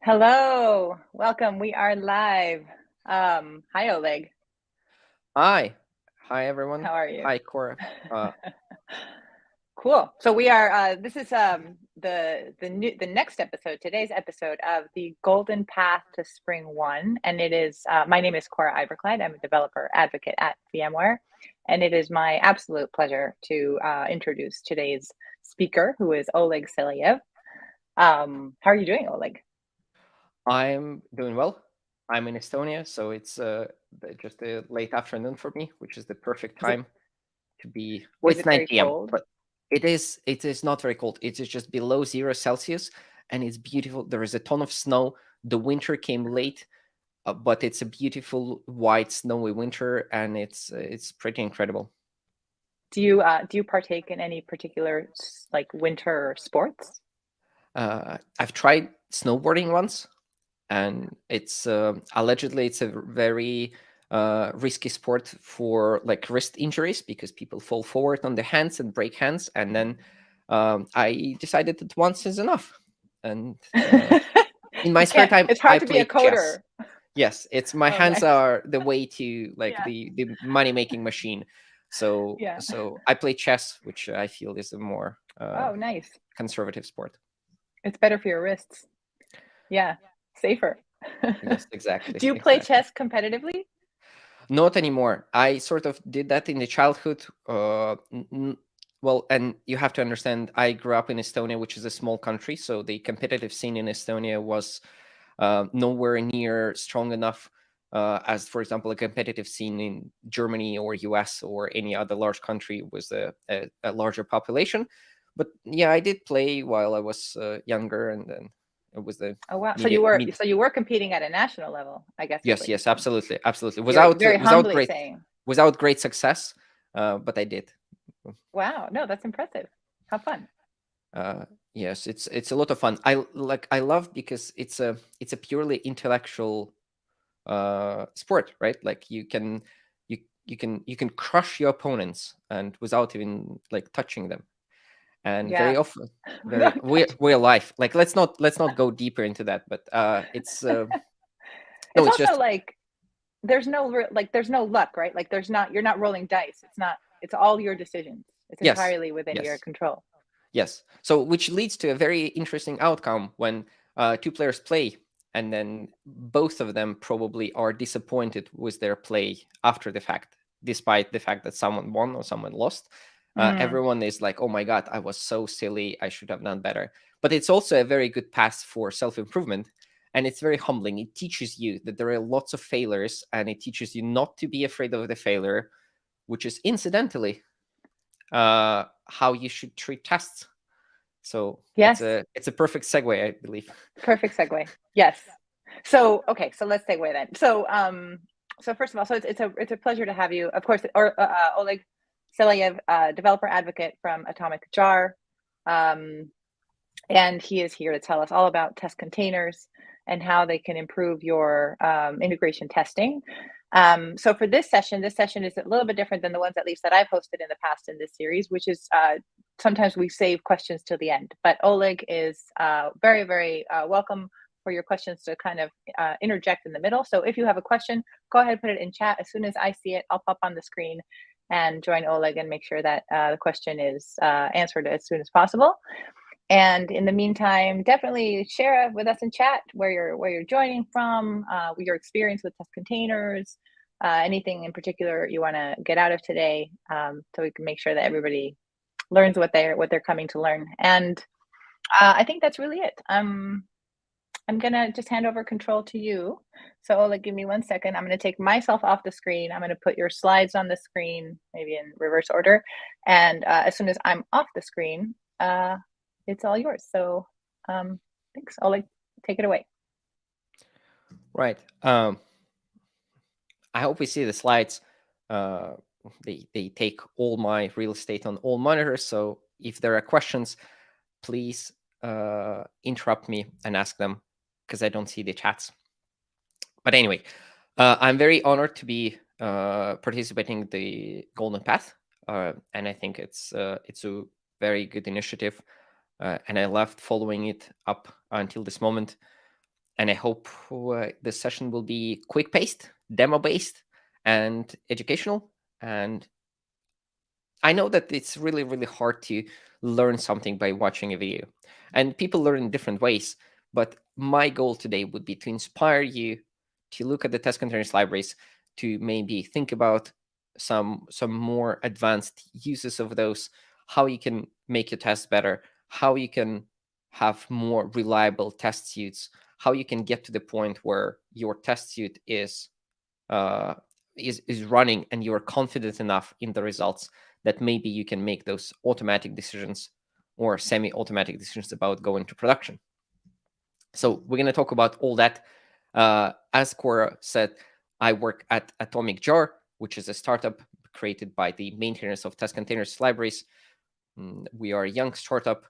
Hello, welcome. We are live. Hi Oleg. Hi. Hi, everyone. How are you? Hi, Cora. Uh, Cool. So we are. This is the next episode. Today's episode of the Golden Path to Spring One, and it is. My name is Cora Iverclyde. I'm a developer advocate at VMware, and it is my absolute pleasure to introduce today's speaker, who is Oleg Šelajev. How are you doing, Oleg? I'm doing well. I'm in Estonia, so it's just a late afternoon for me, which is the perfect Is it time to be. Well, is it's it 9 very p.m., cold? but it is not very cold. It is just below 0 Celsius, and it's beautiful. There is a ton of snow. The winter came late, but it's a beautiful white snowy winter, and it's pretty incredible. Do you partake in any particular like winter sports? I've tried snowboarding once, and it's allegedly it's a very risky sport for like wrist injuries because people fall forward on their hands and break hands, and then I decided that once is enough. And in my You spare can't. time, It's I hard to be a play chess. coder. Yes, it's my Oh, hands nice. are the way to like Yeah. the money making machine. So Yeah. so I play chess, which I feel is a more Oh, nice. conservative sport. It's better for your wrists. Yeah. Safer. Yes, exactly, Do you play exactly. chess competitively? Not anymore. I sort of did that in the childhood. Well, and you have to understand, I grew up in Estonia, which is a small country, so the competitive scene in Estonia was nowhere near strong enough as, for example, a competitive scene in Germany or US or any other large country with a larger population. But yeah, I did play while I was younger, and then it was the Oh, wow. So mid you were mid so you were competing at a national level, I guess is Yes, what you're yes, saying. absolutely, absolutely. You're Without very without humbly great saying, without great success, but I did. wow, no, that's impressive. How fun. Yes, it's a lot of fun. I love because it's a purely intellectual sport, right? Like you can crush your opponents and without even like touching them. And very Yeah. often, very Without we're alive. Like let's not go deeper into that, but it's no, It's it's also just like there's no luck, right? Like you're not rolling dice. It's all your decisions. It's yes, entirely within your yes. control. Yes. So, which leads to a very interesting outcome when two players play, and then both of them probably are disappointed with their play after the fact, despite the fact that someone won or someone lost. Mm. Everyone is like, "Oh my god, I was so silly. I should have done better." But it's also a very good path for self improvement, and it's very humbling. It teaches you that there are lots of failures, and it teaches you not to be afraid of the failure, which is incidentally how you should treat tests. So it's Yes. a perfect segue, I believe. Perfect segue. Yes. So okay, so let's segue then. So first of all, so it's a pleasure to have you. Of course, Oleg Šelajev, developer advocate from Atomic Jar. Um, and he is here to tell us all about test containers and how they can improve your integration testing. So for this session is a little bit different than the ones at least that I've hosted in the past in this series, which is sometimes we save questions till the end. But Oleg is very, very welcome for your questions to kind of interject in the middle. So if you have a question, go ahead and put it in chat. As soon as I see it, I'll pop on the screen and join Oleg and make sure that the question is answered as soon as possible. And in the meantime, definitely share with us in chat where you're joining from, your experience with test containers, anything in particular you want to get out of today, so we can make sure that everybody learns what they're coming to learn. And I think that's really it. I'm gonna just hand over control to you. So Ola, give me 1 second. I'm gonna take myself off the screen. I'm gonna put your slides on the screen, maybe in reverse order. And as soon as I'm off the screen, it's all yours. So thanks. Oleg, take it away. Right. I hope we see the slides. Uh, they take all my real estate on all monitors. So if there are questions, please interrupt me and ask them because I don't see the chats. But anyway, I'm very honored to be participating in the Golden Path, and I think it's a very good initiative, and I loved following it up until this moment. And I hope this session will be quick-paced, demo-based, and educational. And I know that it's really, really hard to learn something by watching a video. And people learn in different ways. But my goal today would be to inspire you to look at the Testcontainers libraries, to maybe think about some more advanced uses of those, how you can make your tests better, how you can have more reliable test suites, how you can get to the point where your test suite is running and you're confident enough in the results that maybe you can make those automatic decisions or semi-automatic decisions about going to production. So we're going to talk about all that. As Cora said, I work at IntelliJ, which is a startup created by the maintainers of Testcontainers libraries. We are a young startup.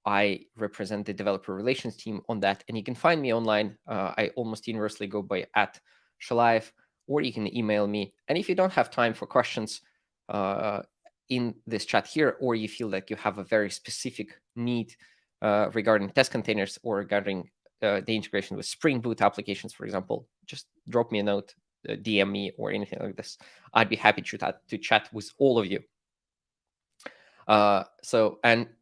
I represent the developer relations team on that, and you can find me online. I almost universally go by @Šelajev, or you can email me. And if you don't have time for questions in this chat here, or you feel like you have a very specific need regarding Testcontainers or regarding the integration with Spring Boot applications, for example, just drop me a note, DM me, or anything like this. I'd be happy to chat with all of you. And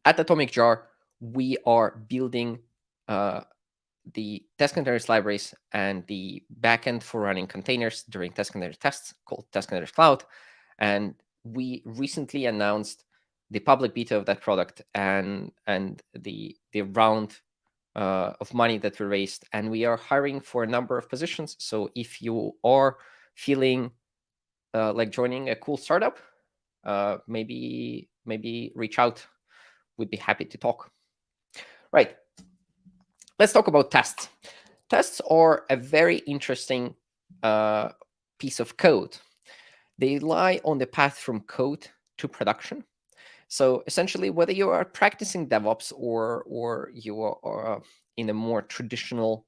at IntelliJ, we are building the Testcontainers libraries and the backend for running containers during Testcontainers tests called Testcontainers Cloud. And we recently announced the public beta of that product and the round of money that we raised. And we are hiring for a number of positions. So if you are feeling like joining a cool startup, maybe reach out. We'd be happy to talk. Right. Let's talk about tests. Tests are a very interesting piece of code. They lie on the path from code to production. So essentially, whether you are practicing DevOps or you are in a more traditional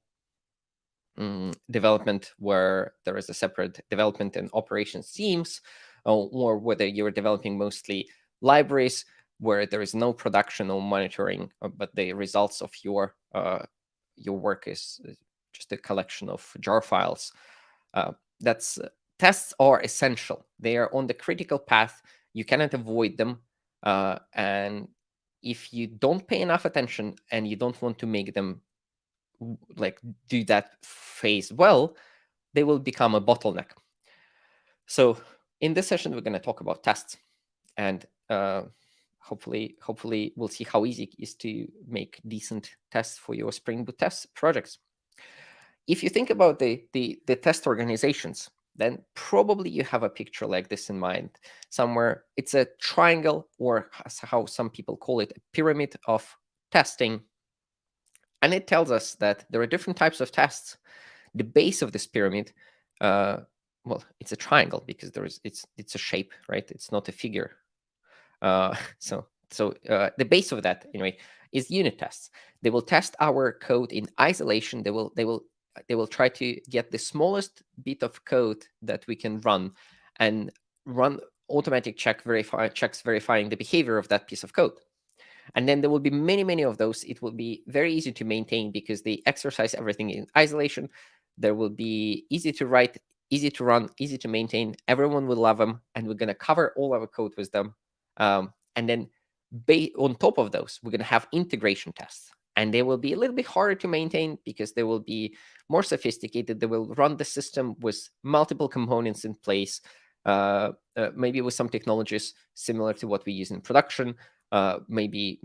development where there is a separate development and operations teams, or whether you're developing mostly libraries where there is no production or monitoring, but the results of your work is just a collection of jar files. Tests are essential. They are on the critical path. You cannot avoid them. And if you don't pay enough attention and you don't want to make them do that phase well, they will become a bottleneck. So in this session, we're going to talk about tests, and hopefully we'll see how easy it is to make decent tests for your Spring Boot test projects. If you think about the test organizations, then probably you have a picture like this in mind somewhere. It's a triangle, or how some people call it, a pyramid of testing. And it tells us that there are different types of tests. The base of this pyramid, well, it's a triangle because it's a shape, right? It's not a figure. So the base of that, anyway, is unit tests. They will test our code in isolation. They will try to get the smallest bit of code that we can run, and run automatic checks verifying the behavior of that piece of code. And then there will be many of those. It will be very easy to maintain because they exercise everything in isolation. There will be easy to write, easy to run, easy to maintain. Everyone will love them, and we're going to cover all our code with them. And then on top of those, we're going to have integration tests. And they will be a little bit harder to maintain because they will be more sophisticated. They will run the system with multiple components in place, maybe with some technologies similar to what we use in production. Maybe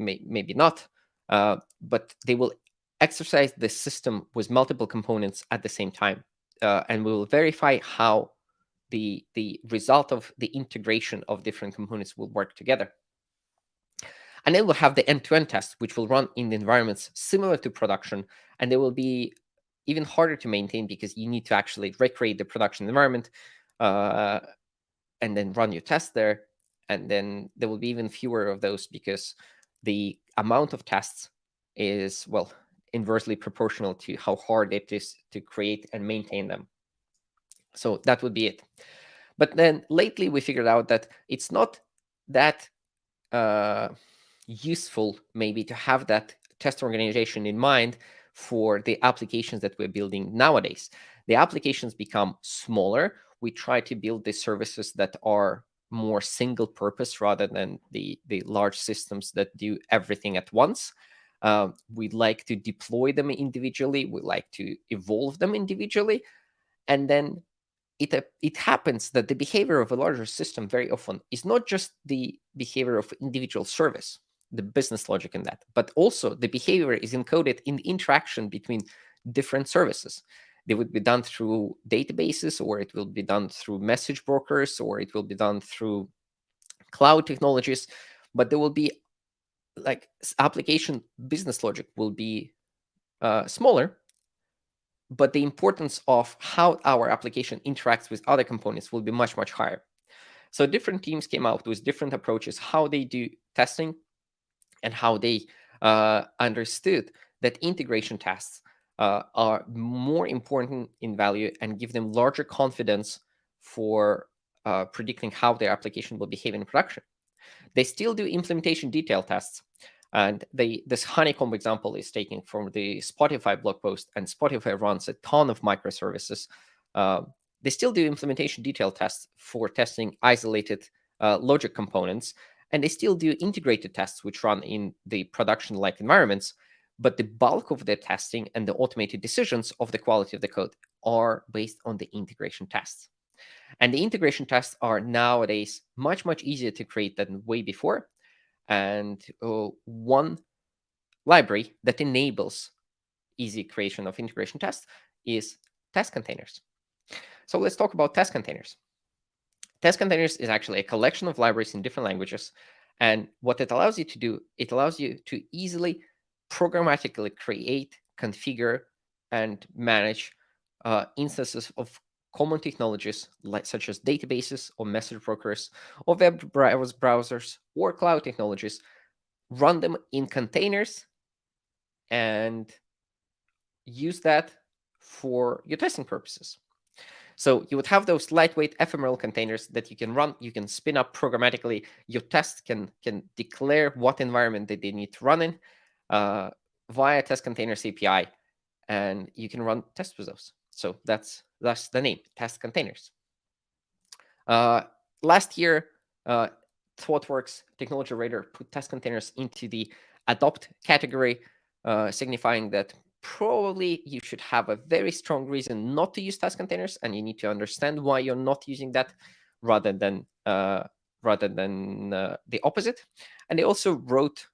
not, but they will exercise the system with multiple components at the same time, and we will verify how the result of the integration of different components will work together. And then we'll have the end-to-end tests, which will run in environments similar to production, and they will be even harder to maintain because you need to actually recreate the production environment and then run your tests there. And then there will be even fewer of those because the amount of tests is, well, inversely proportional to how hard it is to create and maintain them. So that would be it. But then lately we figured out that it's not that useful maybe to have that test organization in mind for the applications that we're building nowadays. The applications become smaller. We try to build the services that are more single purpose rather than the large systems that do everything at once. We like to deploy them individually. We like to evolve them individually. And then it happens that the behavior of a larger system very often is not just the behavior of individual service, the business logic in that, but also the behavior is encoded in the interaction between different services. They would be done through databases, or it will be done through message brokers, or it will be done through cloud technologies, but there will be like application business logic will be smaller, but the importance of how our application interacts with other components will be much, much higher. So different teams came out with different approaches, how they do testing and how they understood that integration tests are more important in value and give them larger confidence for predicting how their application will behave in production. They still do implementation detail tests. And this honeycomb example is taken from the Spotify blog post, and Spotify runs a ton of microservices. They still do implementation detail tests for testing isolated logic components, and they still do integrated tests, which run in the production-like environments. But the bulk of the testing and the automated decisions of the quality of the code are based on the integration tests. And the integration tests are nowadays much, much easier to create than way before. And one library that enables easy creation of integration tests is Testcontainers. So let's talk about Testcontainers. Testcontainers is actually a collection of libraries in different languages. And what it allows you to do, it allows you to easily programmatically create, configure, and manage instances of common technologies such as databases or message brokers or web browsers or cloud technologies, run them in containers and use that for your testing purposes. So you would have those lightweight ephemeral containers that you can run, you can spin up programmatically. Your test can declare what environment that they need to run in via Testcontainers API, and you can run tests with those. So that's the name, Testcontainers. Last year, ThoughtWorks Technology Radar put Testcontainers into the adopt category, signifying that probably you should have a very strong reason not to use Testcontainers, and you need to understand why you're not using that rather than the opposite. And they also wrote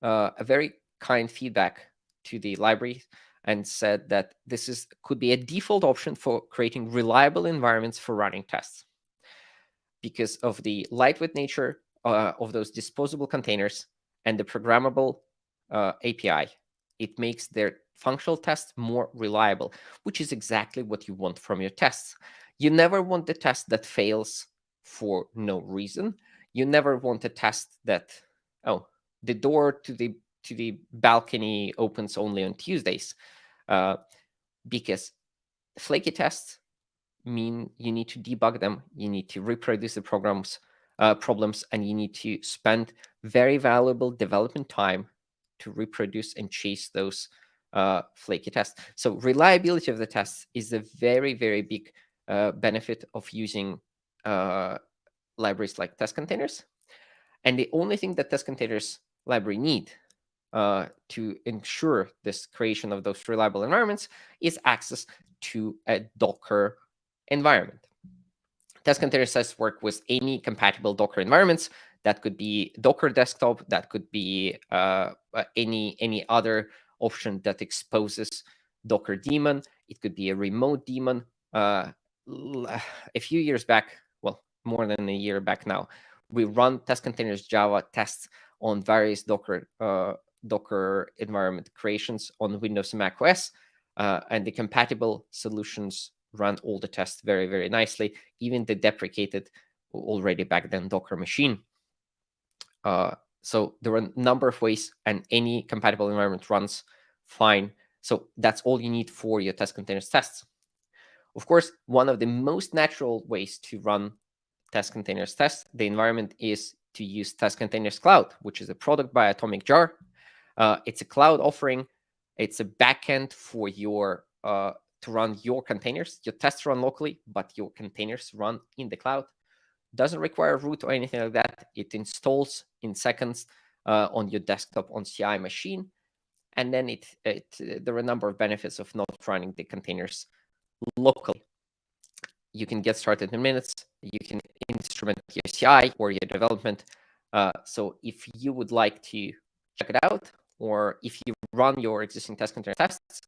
a very kind feedback to the library and said that this could be a default option for creating reliable environments for running tests. Because of the lightweight nature of those disposable containers and the programmable API, it makes their functional tests more reliable, which is exactly what you want from your tests. You never want the test that fails for no reason. You never want a test that, the door to the balcony opens only on Tuesdays, because flaky tests mean you need to debug them, you need to reproduce the problems, and you need to spend very valuable development time to reproduce and chase those flaky tests. So reliability of the tests is a very, very big benefit of using libraries like Testcontainers. And the only thing that Testcontainers library need to ensure this creation of those reliable environments is access to a Docker environment. Testcontainers says work with any compatible Docker environments. That could be Docker desktop. That could be any other option that exposes Docker daemon. It could be a remote daemon. A few years back, well, more than a year back now, we run Testcontainers Java tests on various Docker environment creations on Windows and Mac OS, and the compatible solutions run all the tests very, very nicely, even the deprecated already back then Docker machine. So there are a number of ways, and any compatible environment runs fine. So that's all you need for your Testcontainers tests. Of course, one of the most natural ways to run Testcontainers tests, the environment, is to use Testcontainers Cloud, which is a product by Atomic Jar. It's a cloud offering It's a backend for your to run your containers. Your tests run locally, but your containers run in the cloud. Doesn't require root or anything like that. It installs in seconds on your desktop on CI machine. And then there are a number of benefits of not running the containers locally. You can get started in minutes. You can instrument your CI or your development. So if you would like to check it out, or if you run your existing test container tests,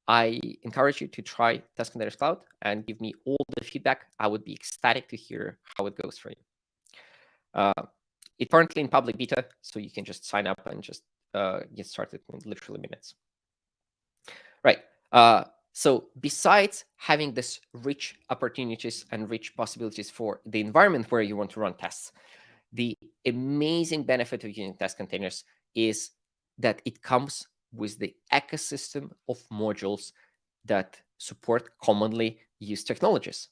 I encourage you to try Testcontainers Cloud and give me all the feedback. I would be ecstatic to hear how it goes for you. It's currently in public beta, so you can just sign up and just get started in literally minutes. Right. So besides having this rich opportunities and rich possibilities for the environment where you want to run tests, the amazing benefit of using test containers is that it comes with the ecosystem of modules that support commonly used technologies.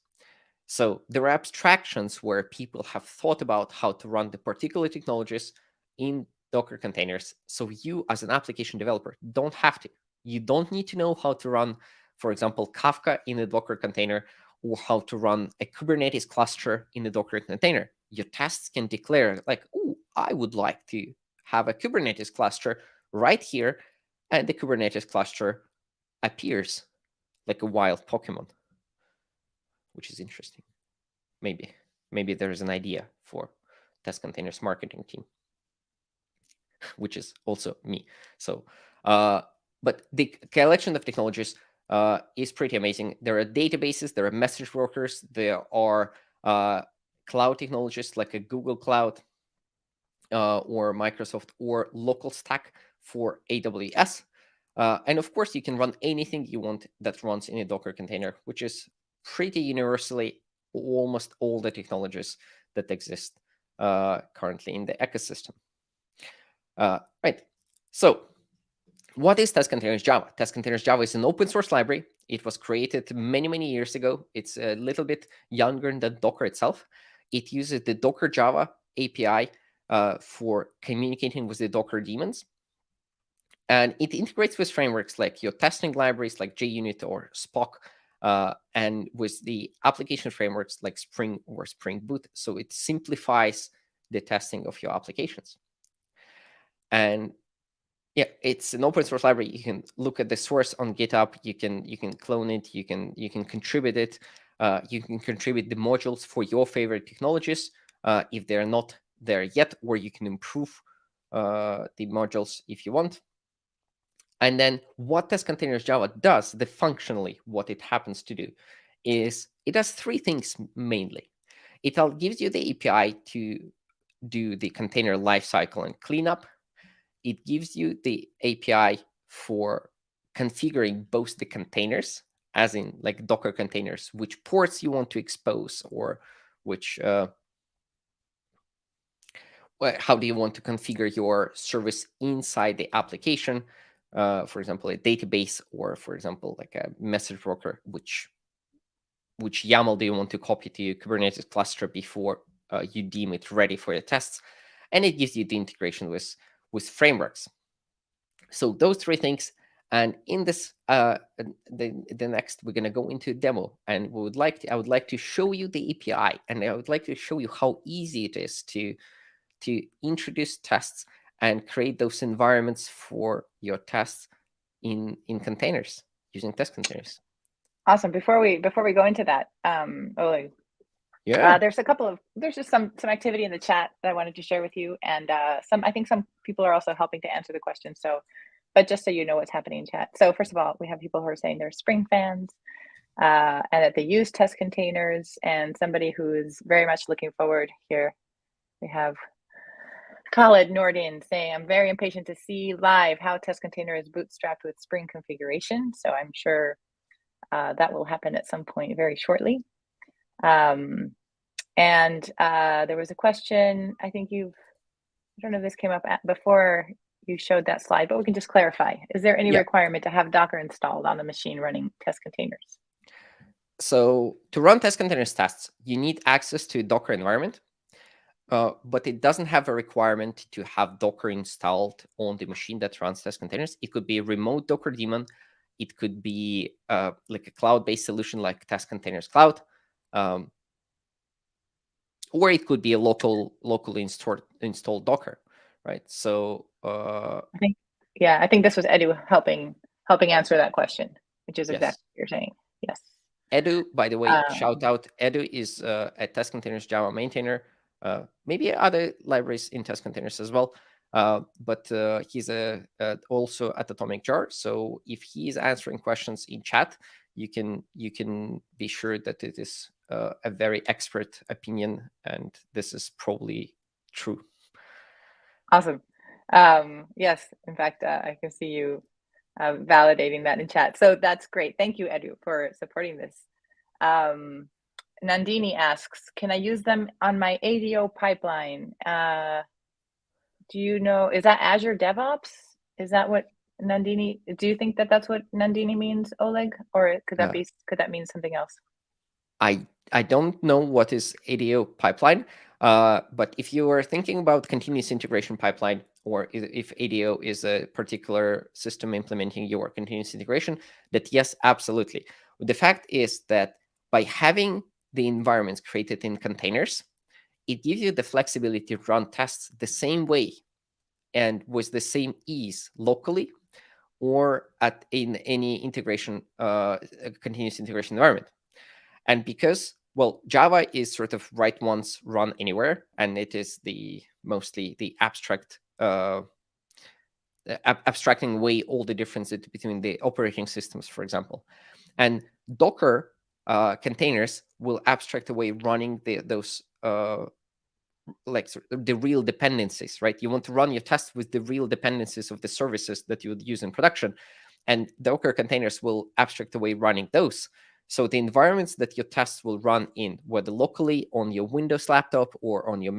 So there are abstractions where people have thought about how to run the particular technologies in Docker containers. So you, as an application developer, don't have to. You don't need to know how to run, for example, Kafka in a Docker container, or how to run a Kubernetes cluster in a Docker container. Your tests can declare like, oh, I would like to have a Kubernetes cluster right here, and the Kubernetes cluster appears like a wild Pokemon, which is interesting. Maybe there's an idea for test containers marketing team, which is also me. So, but the collection of technologies is pretty amazing. There are databases, there are message brokers, there are cloud technologies like a Google Cloud or Microsoft or local stack for AWS. And of course, you can run anything you want that runs in a Docker container, which is pretty universally almost all the technologies that exist currently in the ecosystem. Right. So what is Testcontainers Java? Testcontainers Java is an open source library. It was created many, many years ago. It's a little bit younger than Docker itself. It uses the Docker Java API for communicating with the Docker daemons. And it integrates with frameworks like your testing libraries like JUnit or Spock, and with the application frameworks like Spring or Spring Boot. So it simplifies the testing of your applications. And yeah, it's an open source library. You can look at the source on GitHub. You can clone it. You can contribute it. You can contribute the modules for your favorite technologies if they're not there yet, or you can improve the modules if you want. And then what Testcontainers Java does, the functionally, what it happens to do, is it does three things mainly. It gives you the API to do the container lifecycle and cleanup. It gives you the API for configuring both the containers, as in like Docker containers, which ports you want to expose, or which how do you want to configure your service inside the application. For example, a database, or for example, like a message broker, which YAML do you want to copy to your Kubernetes cluster before you deem it ready for your tests. And it gives you the integration with frameworks. So those three things. And in this, the next, we're going to go into a demo, and I would like to show you the API, and I would like to show you how easy it is to introduce tests and create those environments for your tests in containers using test containers. Awesome. Before we go into that, Oleg, yeah, there's just some activity in the chat that I wanted to share with you, and I think some people are also helping to answer the question. So, but just so you know what's happening in chat. So first of all, we have people who are saying they're Spring fans, and that they use test containers, and somebody who is very much looking forward here. We have Khalid Nordin saying, I'm very impatient to see live how test container is bootstrapped with Spring configuration. So I'm sure that will happen at some point very shortly. And there was a question, I don't know if this came up before you showed that slide, but we can just clarify. Is there any requirement to have Docker installed on the machine running test containers? So to run test containers tests, you need access to a Docker environment. but it doesn't have a requirement to have Docker installed on the machine that runs test containers. It could be a remote Docker daemon. It could be like a cloud-based solution like Testcontainers Cloud, or it could be a locally installed Docker, right? So I think this was Edu helping answer that question, which is exactly what you're saying. Yes. Edu, by the way, shout out. Edu is a Testcontainers Java maintainer. Maybe other libraries in Testcontainers as well. But he's also at Atomic Jar. So if he is answering questions in chat, you can be sure that it is a very expert opinion, and this is probably true. Awesome. Yes, in fact, I can see you validating that in chat. So that's great. Thank you, Edu, for supporting this. Nandini asks, can I use them on my ADO pipeline? Do you know, is that Azure DevOps? Is that what Nandini, do you think that that's what Nandini means, Oleg? Or could that mean something else? I don't know what is ADO pipeline, but if you are thinking about continuous integration pipeline, or if ADO is a particular system implementing your continuous integration, that yes, absolutely. The fact is that by having the environments created in containers, it gives you the flexibility to run tests the same way and with the same ease locally or in any integration, continuous integration environment. And because, well, Java is sort of write once, run anywhere, and it is mostly the abstracting away all the differences between the operating systems, for example. And Docker containers will abstract away running those like the real dependencies, right? You want to run your tests with the real dependencies of the services that you would use in production, and Docker containers will abstract away running those. So the environments that your tests will run in, whether locally on your Windows laptop or on your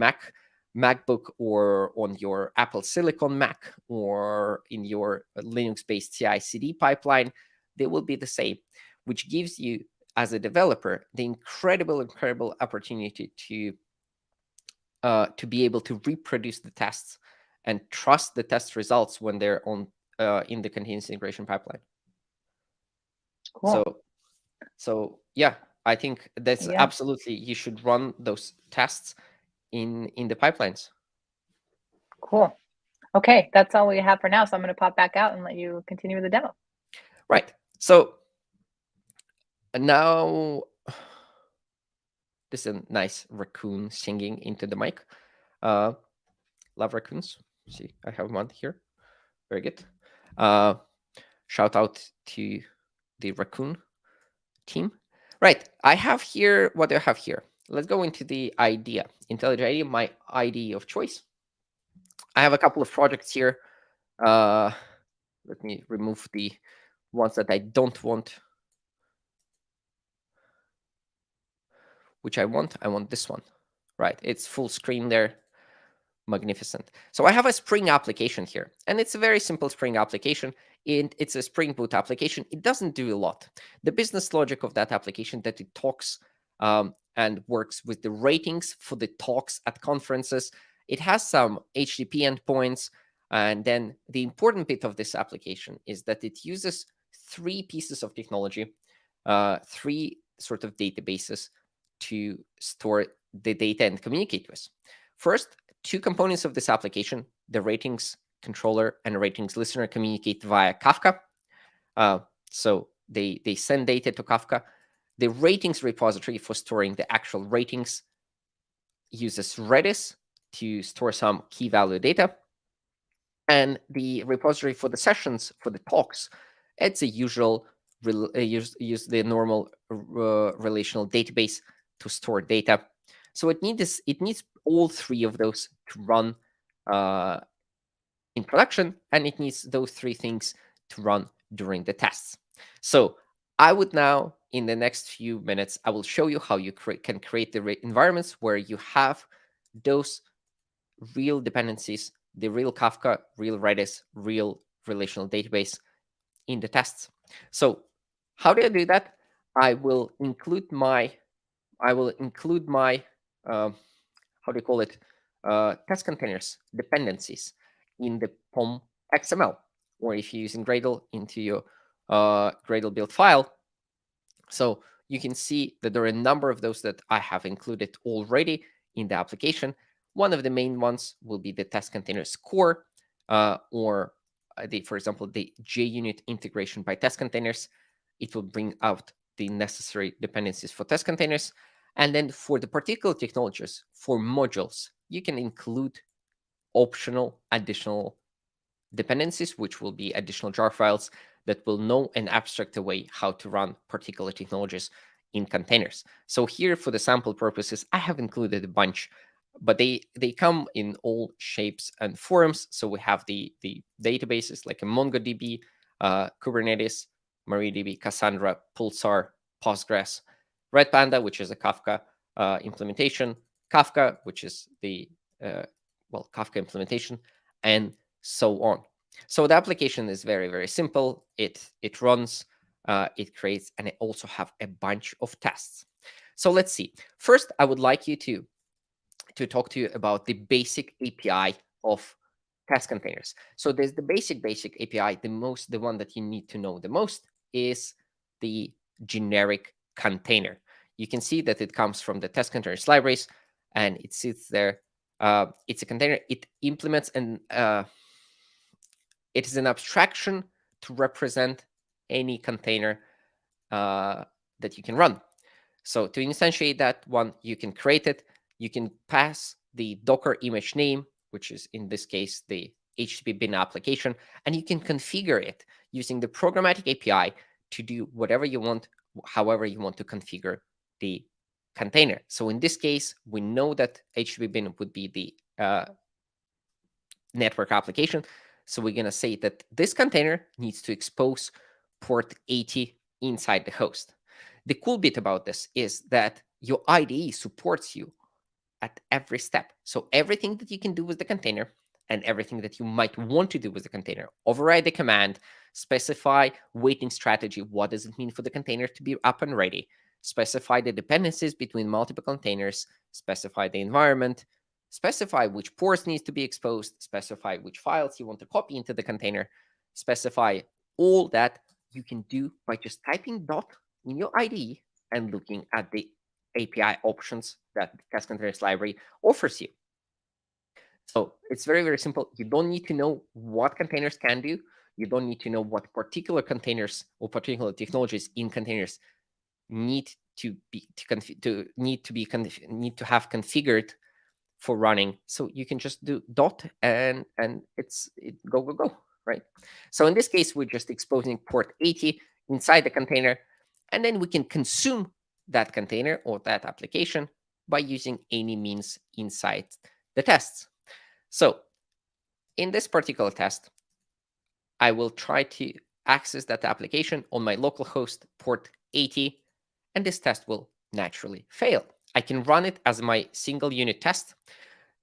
MacBook or on your Apple Silicon Mac or in your Linux-based CI/CD pipeline, they will be the same, which gives you, as a developer, the incredible opportunity to be able to reproduce the tests and trust the test results when they're on in the continuous integration pipeline. Cool. So yeah, I think that's absolutely, you should run those tests in the pipelines. Cool. Okay, that's all we have for now. So I'm going to pop back out and let you continue with the demo. Right. So now this is a nice raccoon singing into the mic. Love raccoons. See, I have one here. Very good. Shout out to the raccoon team. Right. I have here, what do I have here? Let's go into the idea. IntelliJ IDEA, my IDE of choice. I have a couple of projects here. Let me remove the ones that I don't want. Which I want this one. Right. It's full screen there. Magnificent. So I have a Spring application here, and it's a very simple Spring application. It's a Spring Boot application. It doesn't do a lot. The business logic of that application, that it talks and works with the ratings for the talks at conferences. It has some HTTP endpoints. And then the important bit of this application is that it uses 3 pieces of technology, 3 sort of databases to store the data and communicate with. First, 2 components of this application, the ratings controller and ratings listener, communicate via Kafka. So they send data to Kafka. The ratings repository for storing the actual ratings uses Redis to store some key value data. And the repository for the sessions, for the talks, it's a usual, use the normal relational database to store data. So it needs all 3 of those to run in production, and it needs those 3 things to run during the tests. So I would now, in the next few minutes, I will show you how you can create the environments where you have those real dependencies, the real Kafka, real Redis, real relational database in the tests. So how do I do that? I will include my how do you call it? test containers dependencies in the POM XML, or if you're using Gradle, into your Gradle build file. So you can see that there are a number of those that I have included already in the application. One of the main ones will be the test containers core, or for example, the JUnit integration by test containers. It will bring out the necessary dependencies for test containers. And then for the particular technologies, for modules, you can include optional additional dependencies, which will be additional jar files that will know and abstract away how to run particular technologies in containers. So here, for the sample purposes, I have included a bunch, but they come in all shapes and forms. So we have the databases like a MongoDB, Kubernetes, MariaDB, Cassandra, Pulsar, Postgres, Red Panda, which is a Kafka implementation, Kafka, which is the Kafka implementation, and so on. So the application is very, very simple. It runs, it creates, and it also have a bunch of tests. So let's see. First, I would like you to talk to you about the basic API of test containers. So there's the basic API. The one that you need to know the most is the generic container. You can see that it comes from the test containers libraries, and it sits there. It's a container. It implements an it is an abstraction to represent any container that you can run. So to instantiate that one, you can create it. You can pass the Docker image name, which is in this case the HTTP bin application, and you can configure it using the programmatic API to do whatever you want, however you want to configure the container. So in this case, we know that HTTP bin would be the network application. So we're going to say that this container needs to expose port 80 inside the host. The cool bit about this is that your IDE supports you at every step. So everything that you can do with the container and everything that you might want to do with the container, override the command, specify waiting strategy. What does it mean for the container to be up and ready? Specify the dependencies between multiple containers, specify the environment, specify which ports needs to be exposed, specify which files you want to copy into the container, specify all that you can do by just typing dot in your IDE and looking at the API options that the test containers library offers you. So it's very, very simple. You don't need to know what containers can do. You don't need to know what particular containers or particular technologies in containers need to have configured for running. So you can just do dot and it go, right? So in this case, we're just exposing port 80 inside the container, and then we can consume that container or that application by using any means inside the tests. So in this particular test, I will try to access that application on my local host port 80, and this test will naturally fail. I can run it as my single unit test.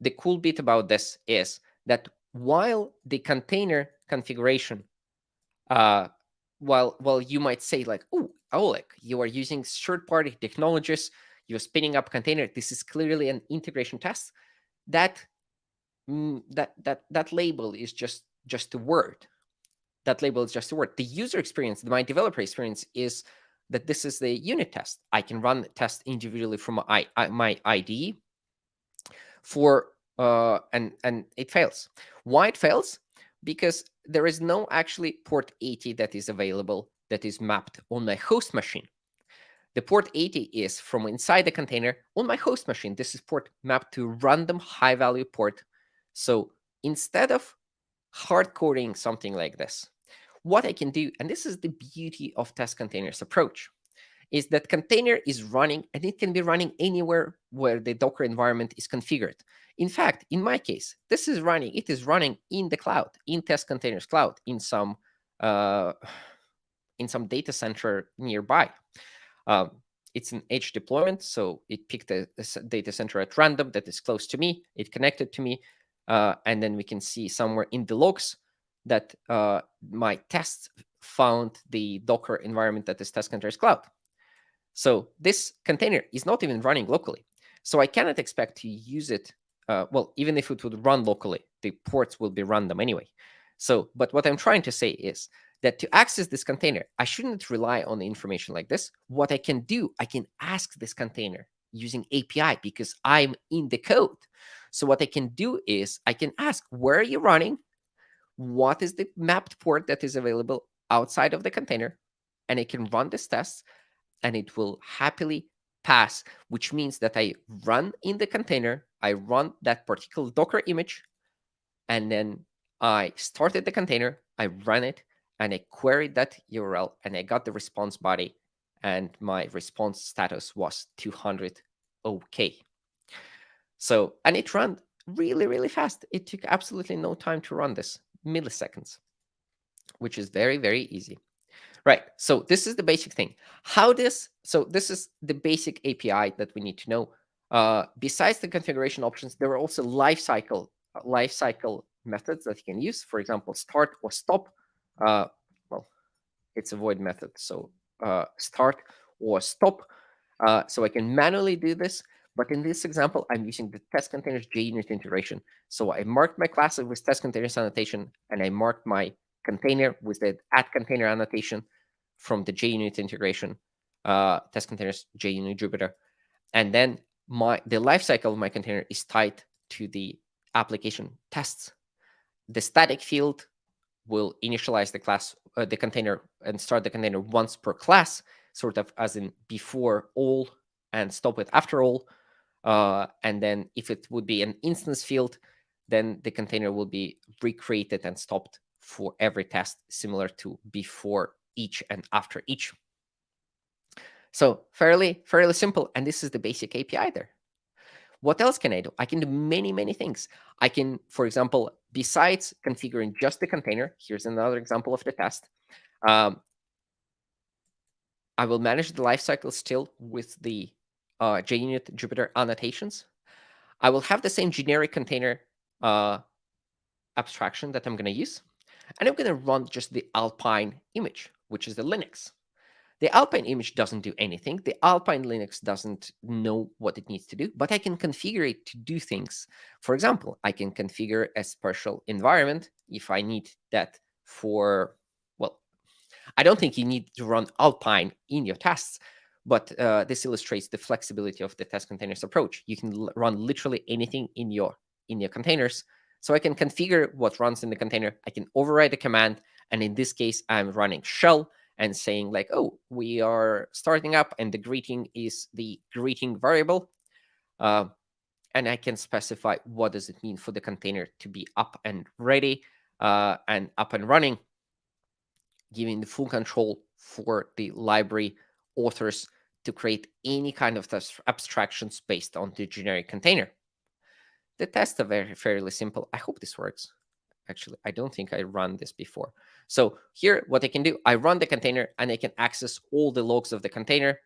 The cool bit about this is that while the container configuration, while you might say like, oh, Oleg, you are using third-party technologies, you're spinning up a container, this is clearly an integration test, that label is just a word. That label is just a word. The user experience, my developer experience, is that this is the unit test. I can run the test individually from my IDE for and it fails. Why it fails? Because there is no actually port 80 that is available that is mapped on my host machine. The port 80 is from inside the container on my host machine. This is port mapped to random high value port. So instead of hard coding something like this, what I can do, and this is the beauty of test containers approach, is that container is running, and it can be running anywhere where the Docker environment is configured. In fact, in my case, it is running in the cloud, in test containers cloud, in some data center nearby. It's an edge deployment, so it picked a data center at random that is close to me. It connected to me, and then we can see somewhere in the logs that my tests found the Docker environment that is test containers cloud. So this container is not even running locally. So I cannot expect to use it well, even if it would run locally, the ports will be random anyway. So, but what I'm trying to say is that to access this container, I shouldn't rely on the information like this. What I can do, I can ask this container using API because I'm in the code. So what I can do is I can ask, where are you running? What is the mapped port that is available outside of the container? And I can run this test and it will happily pass, which means that I run in the container, I run that particular Docker image, and then I started the container, I ran it, and I queried that URL, and I got the response body, and my response status was 200 OK. So, and it ran really, really fast. It took absolutely no time to run this, milliseconds, which is very, very easy. Right. So this is the basic thing. So this is the basic API that we need to know. Besides the configuration options, there are also lifecycle methods that you can use. For example, start or stop. Well, it's a void method. So start or stop. So I can manually do this. But in this example, I'm using the Testcontainers JUnit integration. So I marked my class with Testcontainers annotation, and I marked my container with the @container annotation from the JUnit integration, Testcontainers JUnit Jupyter. And then the lifecycle of my container is tied to the application tests. The static field will initialize the class, the container, and start the container once per class, sort of as in before all, and stop it after all. And then if it would be an instance field, then the container will be recreated and stopped for every test, similar to before each and after each. So fairly simple. And this is the basic API there. What else can I do? I can do many, many things. I can, for example, besides configuring just the container, here's another example of the test. I will manage the lifecycle still with the JUnit Jupyter annotations. I will have the same generic container abstraction that I'm going to use. And I'm going to run just the Alpine image, which is the Linux. The Alpine image doesn't do anything. The Alpine Linux doesn't know what it needs to do, but I can configure it to do things. For example, I can configure a special environment if I need that for, well, I don't think you need to run Alpine in your tests, but this illustrates the flexibility of the Testcontainers approach. You can run literally anything in your containers. So I can configure what runs in the container. I can override a command. And in this case, I'm running shell and saying like, oh, we are starting up and the greeting is the greeting variable. And I can specify what does it mean for the container to be up and ready and up and running, giving the full control for the library authors to create any kind of abstractions based on the generic container. The tests are fairly simple. I hope this works. Actually, I don't think I run this before. So here, what I can do, I run the container and I can access all the logs of the container.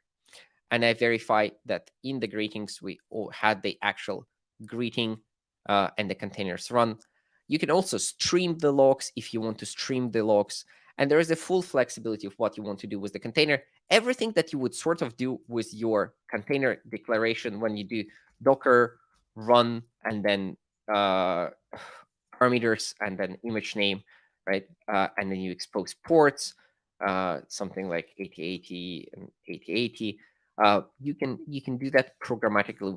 And I verify that in the greetings, we all had the actual greeting and the containers run. You can also stream the logs if you want to stream the logs. And there is a full flexibility of what you want to do with the container. Everything that you would sort of do with your container declaration when you do Docker run and then parameters and then image name, right? And then you expose ports, something like 8080 and 8080. You can do that programmatically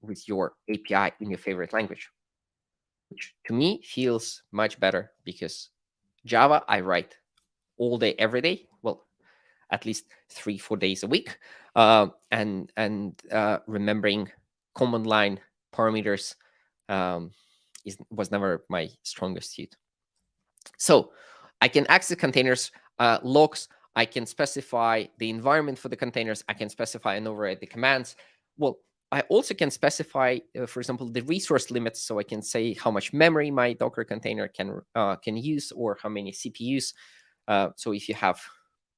with your API in your favorite language, which to me feels much better because Java I write all day, every day. Well, at least 3-4 days a week, and remembering command line parameters was never my strongest suit. So I can access containers logs. I can specify the environment for the containers. I can specify and override the commands. Well, I also can specify, for example, the resource limits. So I can say how much memory my Docker container can use or how many CPUs. So if you have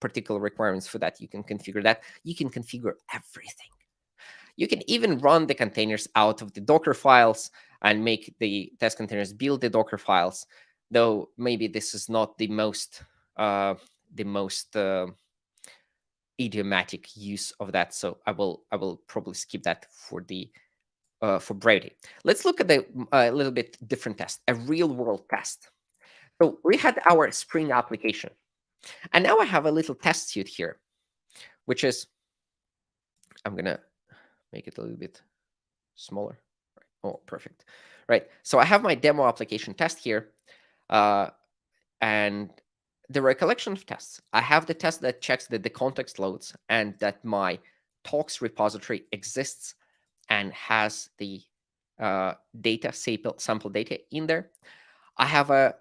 particular requirements for that, you can configure that. You can configure everything. You can even run the containers out of the Docker files and make the test containers build the Docker files. Though maybe this is not the most idiomatic use of that. So I will probably skip that for the for brevity. Let's look at the a little bit different test, a real world test. So we had our Spring application, and now I have a little test suite here, which is, I'm gonna make it a little bit smaller. Oh, perfect. Right. So I have my demo application test here, and there are a collection of tests. I have the test that checks that the context loads and that my talks repository exists and has the data sample data in there. I have a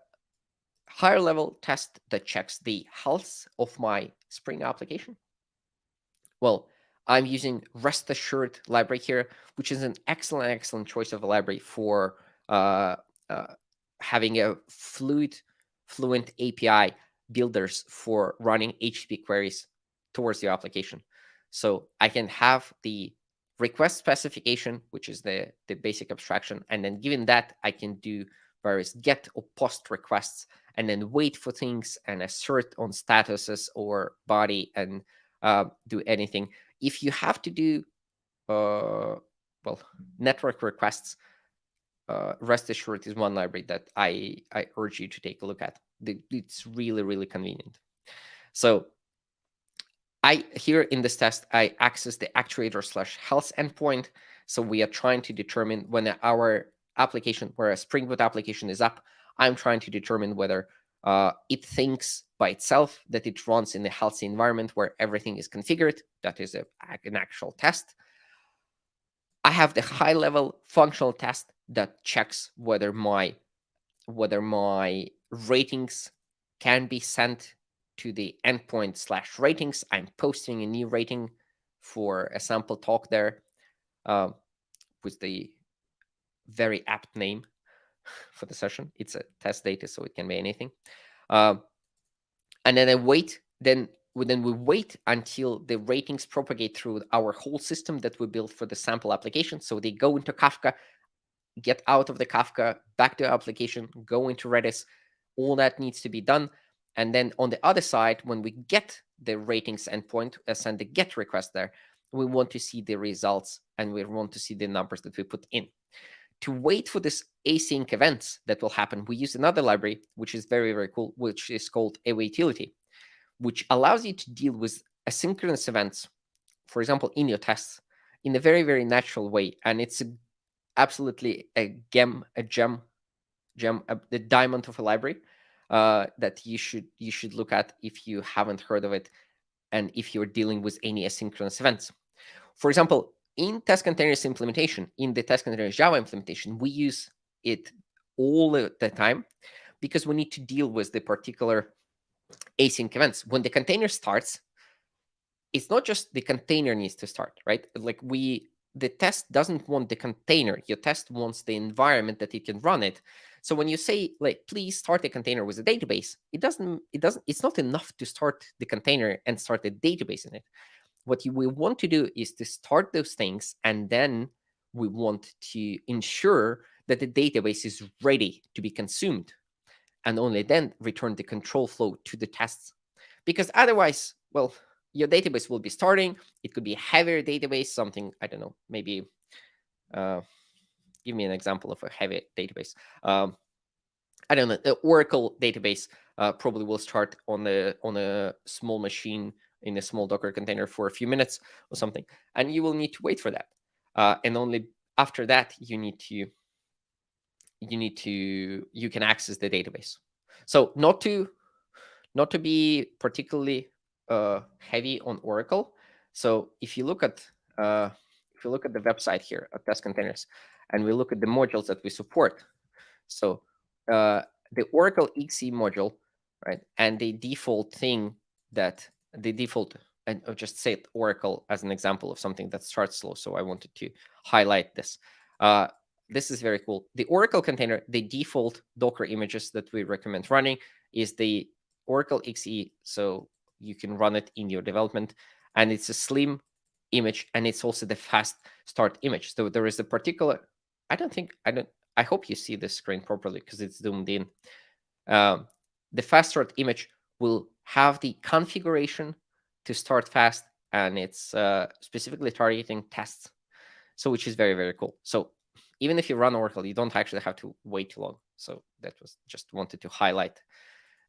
higher level test that checks the health of my Spring application. Well, I'm using Rest Assured library here, which is an excellent choice of a library for having a fluent API builders for running HTTP queries towards your application. So I can have the request specification, which is the basic abstraction, and then given that, I can do various get or post requests, and then wait for things and assert on statuses or body and do anything. If you have to do network requests, Rest Assured is one library that I urge you to take a look at. It's really convenient. So here in this test, I access the actuator/health endpoint. So we are trying to determine when our application, where a Spring Boot application is up, I'm trying to determine whether it thinks by itself that it runs in a healthy environment where everything is configured. That is an actual test. I have the high-level functional test that checks whether my ratings can be sent to the endpoint/ratings. I'm posting a new rating for a sample talk there with the very apt name for the session. It's a test data, so it can be anything. And then I wait. Then we wait until the ratings propagate through our whole system that we built for the sample application. So they go into Kafka, get out of the Kafka, back to the application, go into Redis. All that needs to be done. And then on the other side, when we get the ratings endpoint, send the GET request there, we want to see the results and we want to see the numbers that we put in. To wait for this async events that will happen, we use another library, which is very cool, which is called awaitility, which allows you to deal with asynchronous events, for example, in your tests, in a very natural way. And it's absolutely a gem, the diamond of a library that you should look at if you haven't heard of it, and if you're dealing with any asynchronous events. For example, in Testcontainers implementation, in the Testcontainers Java implementation, we use it all the time because we need to deal with the particular async events. When the container starts, it's not just the container needs to start, right? Like the test doesn't want the container. Your test wants the environment that it can run it. So when you say, like, please start a container with a database, it's not enough to start the container and start the database in it. What we want to do is to start those things, and then we want to ensure that the database is ready to be consumed, and only then return the control flow to the tests. Because otherwise, well, your database will be starting. It could be a heavier database, something, I don't know, maybe give me an example of a heavy database. I don't know, the Oracle database probably will start on a small machine in a small Docker container for a few minutes or something, and you will need to wait for that. And only after that, you can access the database. So not to be particularly heavy on Oracle. So if you look at the website here of Testcontainers, and we look at the modules that we support, so the Oracle XE module, right, and the default thing and I'll just say Oracle as an example of something that starts slow. So I wanted to highlight this. This is very cool. The Oracle container, the default Docker images that we recommend running is the Oracle XE, so you can run it in your development, and it's a slim image, and it's also the fast start image. So there is a particular, I hope you see this screen properly because it's zoomed in. The fast start image will have the configuration to start fast, and it's specifically targeting tests. So which is very, very cool. So even if you run Oracle, you don't actually have to wait too long. So that was just wanted to highlight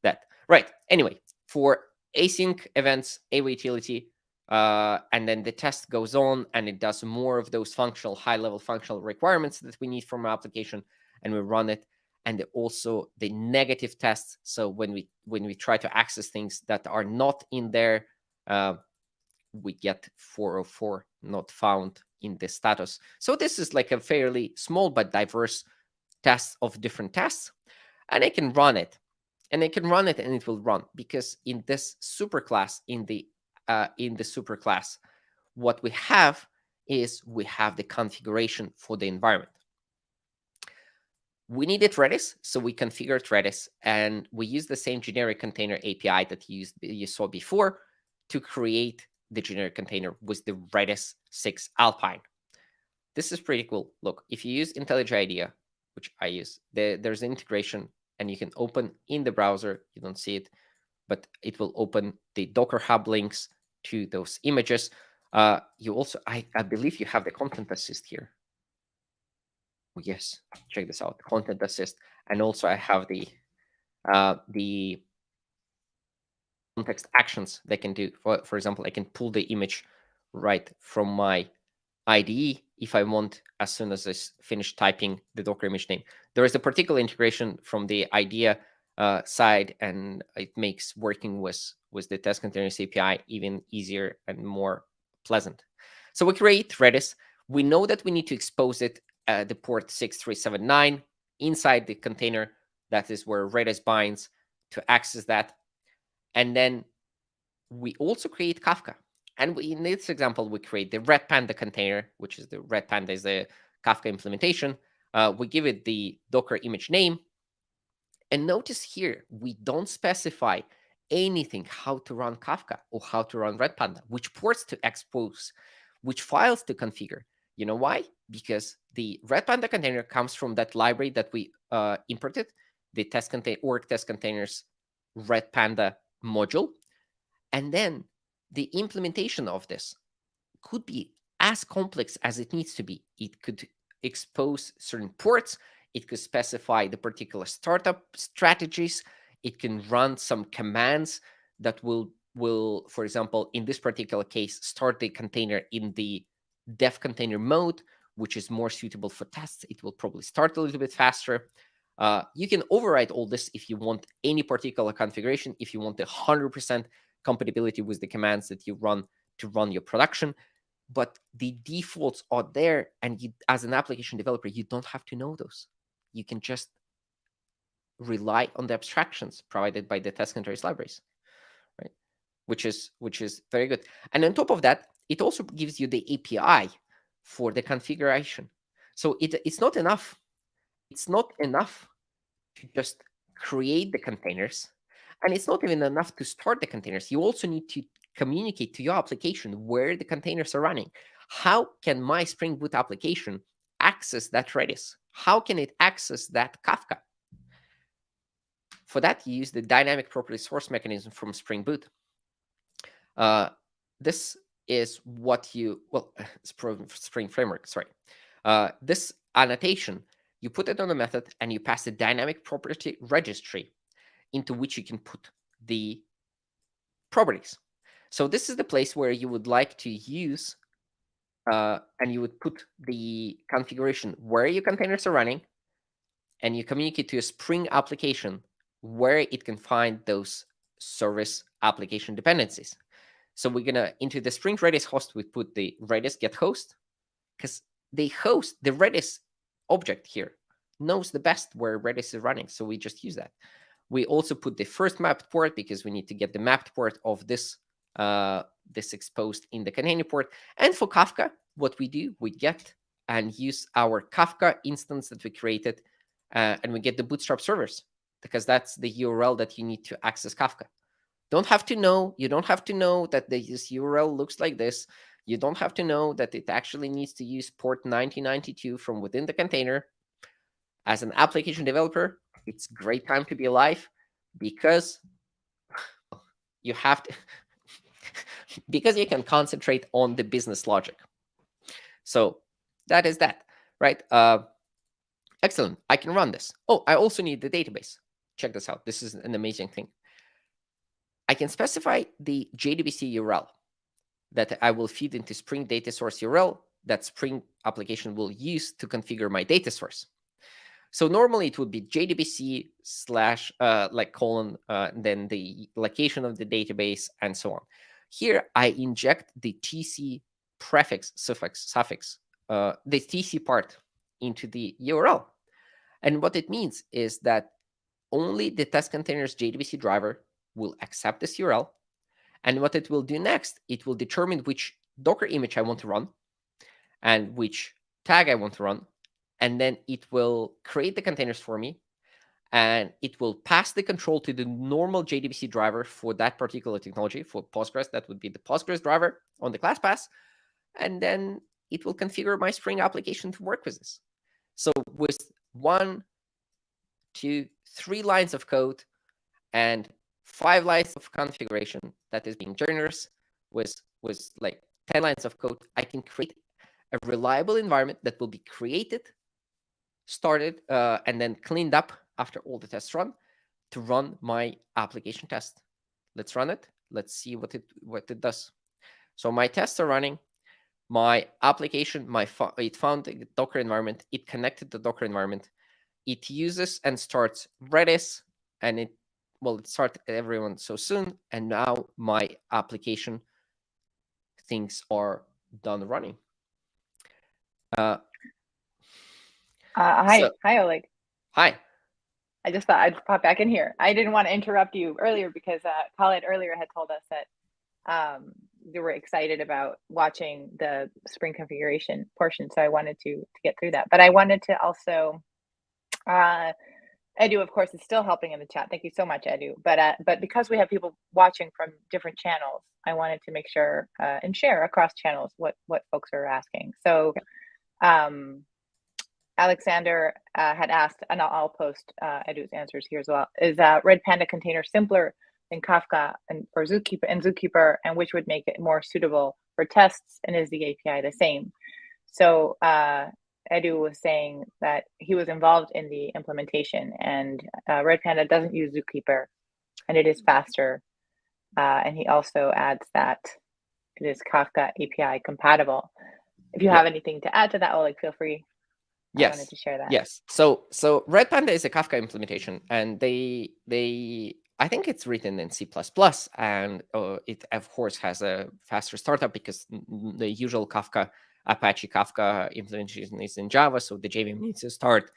that. Right. Anyway, for async events, AWA utility, and then the test goes on and it does more of those functional, high-level functional requirements that we need from our application, and we run it. And also the negative tests. So when we try to access things that are not in there, we get 404 not found in the status. So this is like a fairly small but diverse test of different tests, and I can run it. And I can run it and it will run, because in this superclass, in the superclass, what we have is we have the configuration for the environment. We needed Redis, so we configured Redis, and we use the same generic container API that you saw before to create the generic container with the Redis 6 Alpine. This is pretty cool. Look, if you use IntelliJ IDEA, which I use, there's an integration, and you can open in the browser. You don't see it, but it will open the Docker Hub links to those images. You also, I believe you have the content assist here. Oh, yes, check this out, content assist. And also I have the context actions they can do. For example, I can pull the image right from my IDE if I want, as soon as I finish typing the Docker image name. There is a particular integration from the IDEA side, and it makes working with the Testcontainers API even easier and more pleasant. So we create Redis. We know that we need to expose it at the port 6379 inside the container. That is where Redis binds to access that. And then we also create Kafka. And in this example, we create the Red Panda container, which is the Red Panda is the Kafka implementation. We give it the Docker image name. And notice here, we don't specify anything how to run Kafka or how to run Red Panda, which ports to expose, which files to configure. You know why? Because the Red Panda container comes from that library that we imported, the org test containers Red Panda module. And then the implementation of this could be as complex as it needs to be. It could expose certain ports. It could specify the particular startup strategies. It can run some commands that will, for example, in this particular case, start the container in the dev container mode, which is more suitable for tests. It will probably start a little bit faster. You can override all this if you want any particular configuration, if you want 100% compatibility with the commands that you run to run your production. But the defaults are there, and you, as an application developer, you don't have to know those. You can just rely on the abstractions provided by the Testcontainers libraries, right? Which is very good. And on top of that, it also gives you the API for the configuration. So it's not enough. It's not enough to just create the containers, and it's not even enough to start the containers. You also need to communicate to your application where the containers are running. How can my Spring Boot application access that Redis? How can it access that Kafka? For that, you use the dynamic property source mechanism from Spring Boot. This is what you, Spring Framework, sorry. This annotation, you put it on a method and you pass a dynamic property registry into which you can put the properties. So this is the place where you would like to use, and you would put the configuration where your containers are running, and you communicate to a Spring application where it can find those service application dependencies. So we're gonna, into the Spring Redis host, we put the Redis get host, because the host, the Redis object here, knows the best where Redis is running. So we just use that. We also put the first mapped port because we need to get the mapped port of this this exposed in the container port. And for Kafka, what we do, we get and use our Kafka instance that we created, and we get the Bootstrap servers, because that's the URL that you need to access Kafka. Don't have to know. You don't have to know that this URL looks like this. You don't have to know that it actually needs to use port 9092 from within the container. As an application developer, it's a great time to be alive, because you have to, because you can concentrate on the business logic. So that is that, right? Excellent. I can run this. Oh, I also need the database. Check this out. This is an amazing thing. I can specify the JDBC URL that I will feed into Spring data source URL that Spring application will use to configure my data source. So normally it would be JDBC slash like colon, then the location of the database and so on. Here I inject the TC prefix, suffix, the TC part into the URL. And what it means is that only the Testcontainers JDBC driver will accept this URL. And what it will do next, it will determine which Docker image I want to run and which tag I want to run. And then it will create the containers for me. And it will pass the control to the normal JDBC driver for that particular technology. For Postgres, that would be the Postgres driver on the class pass. And then it will configure my Spring application to work with this. So with 1, 2, 3 lines of code and 5 lines of configuration, that is being generous, with like 10 lines of code, I can create a reliable environment that will be created, started, and then cleaned up after all the tests run to run my application test. Let's run it. Let's see what it does. So my tests are running. My application, it found a Docker environment. It connected the Docker environment. It uses and starts Redis, and it started everyone so soon. And now my application things are done running. Hi, Oleg. Hi. I just thought I'd pop back in here. I didn't want to interrupt you earlier because Khaled earlier had told us that they were excited about watching the Spring configuration portion. So I wanted to get through that. But I wanted to also, Edu, of course, is still helping in the chat. Thank you so much, Edu. But because we have people watching from different channels, I wanted to make sure and share across channels what folks are asking. So Alexander had asked, and I'll post Edu's answers here as well, is Red Panda container simpler than Kafka and for Zookeeper, and which would make it more suitable for tests, and is the API the same? So Edu was saying that he was involved in the implementation, and Red Panda doesn't use Zookeeper, and it is faster. And he also adds that it is Kafka API compatible. If you have anything to add to that, Oleg, feel free. Yes. I wanted to share that. Yes. So Red Panda is a Kafka implementation, and they I think it's written in C++, and it of course has a faster startup because the usual Apache Kafka implementation is in Java, so the JVM needs to start,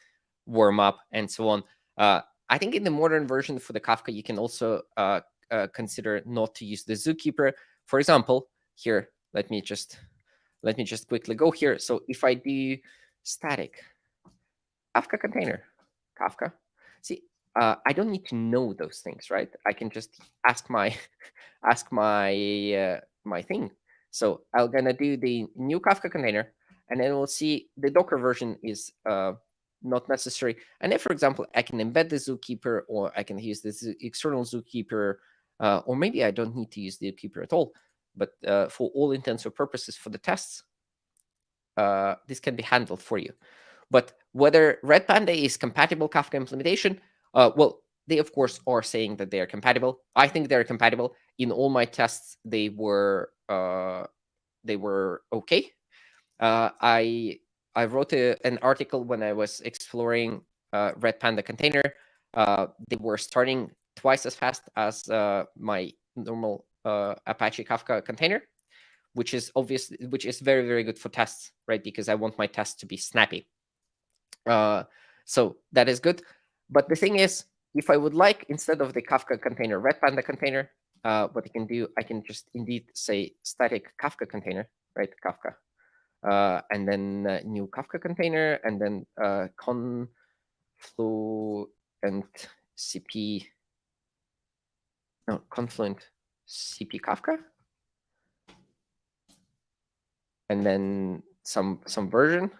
warm up, and so on. I think in the modern version for the Kafka, you can also consider not to use the Zookeeper. For example, here, let me just quickly go here. So if I do static Kafka container, Kafka, see, I don't need to know those things, right? I can just ask my my thing. So I'm gonna do the new Kafka container, and then we'll see the Docker version is not necessary. And if, for example, I can embed the Zookeeper, or I can use this external Zookeeper, or maybe I don't need to use the Zookeeper at all. But for all intents or purposes for the tests, this can be handled for you. But whether Red Panda is compatible Kafka implementation, well, they of course are saying that they are compatible. I think they're compatible. In all my tests, they were okay. I wrote an article when I was exploring Red Panda container. They were starting twice as fast as my normal Apache Kafka container, which is very, very good for tests, right? Because I want my tests to be snappy. So that is good. But the thing is, if I would like, instead of the Kafka container, Red Panda container, what I can do, I can just indeed say static Kafka container, right? Kafka. And then new Kafka container, and then confluent CP, no, confluent CP Kafka, and then some version,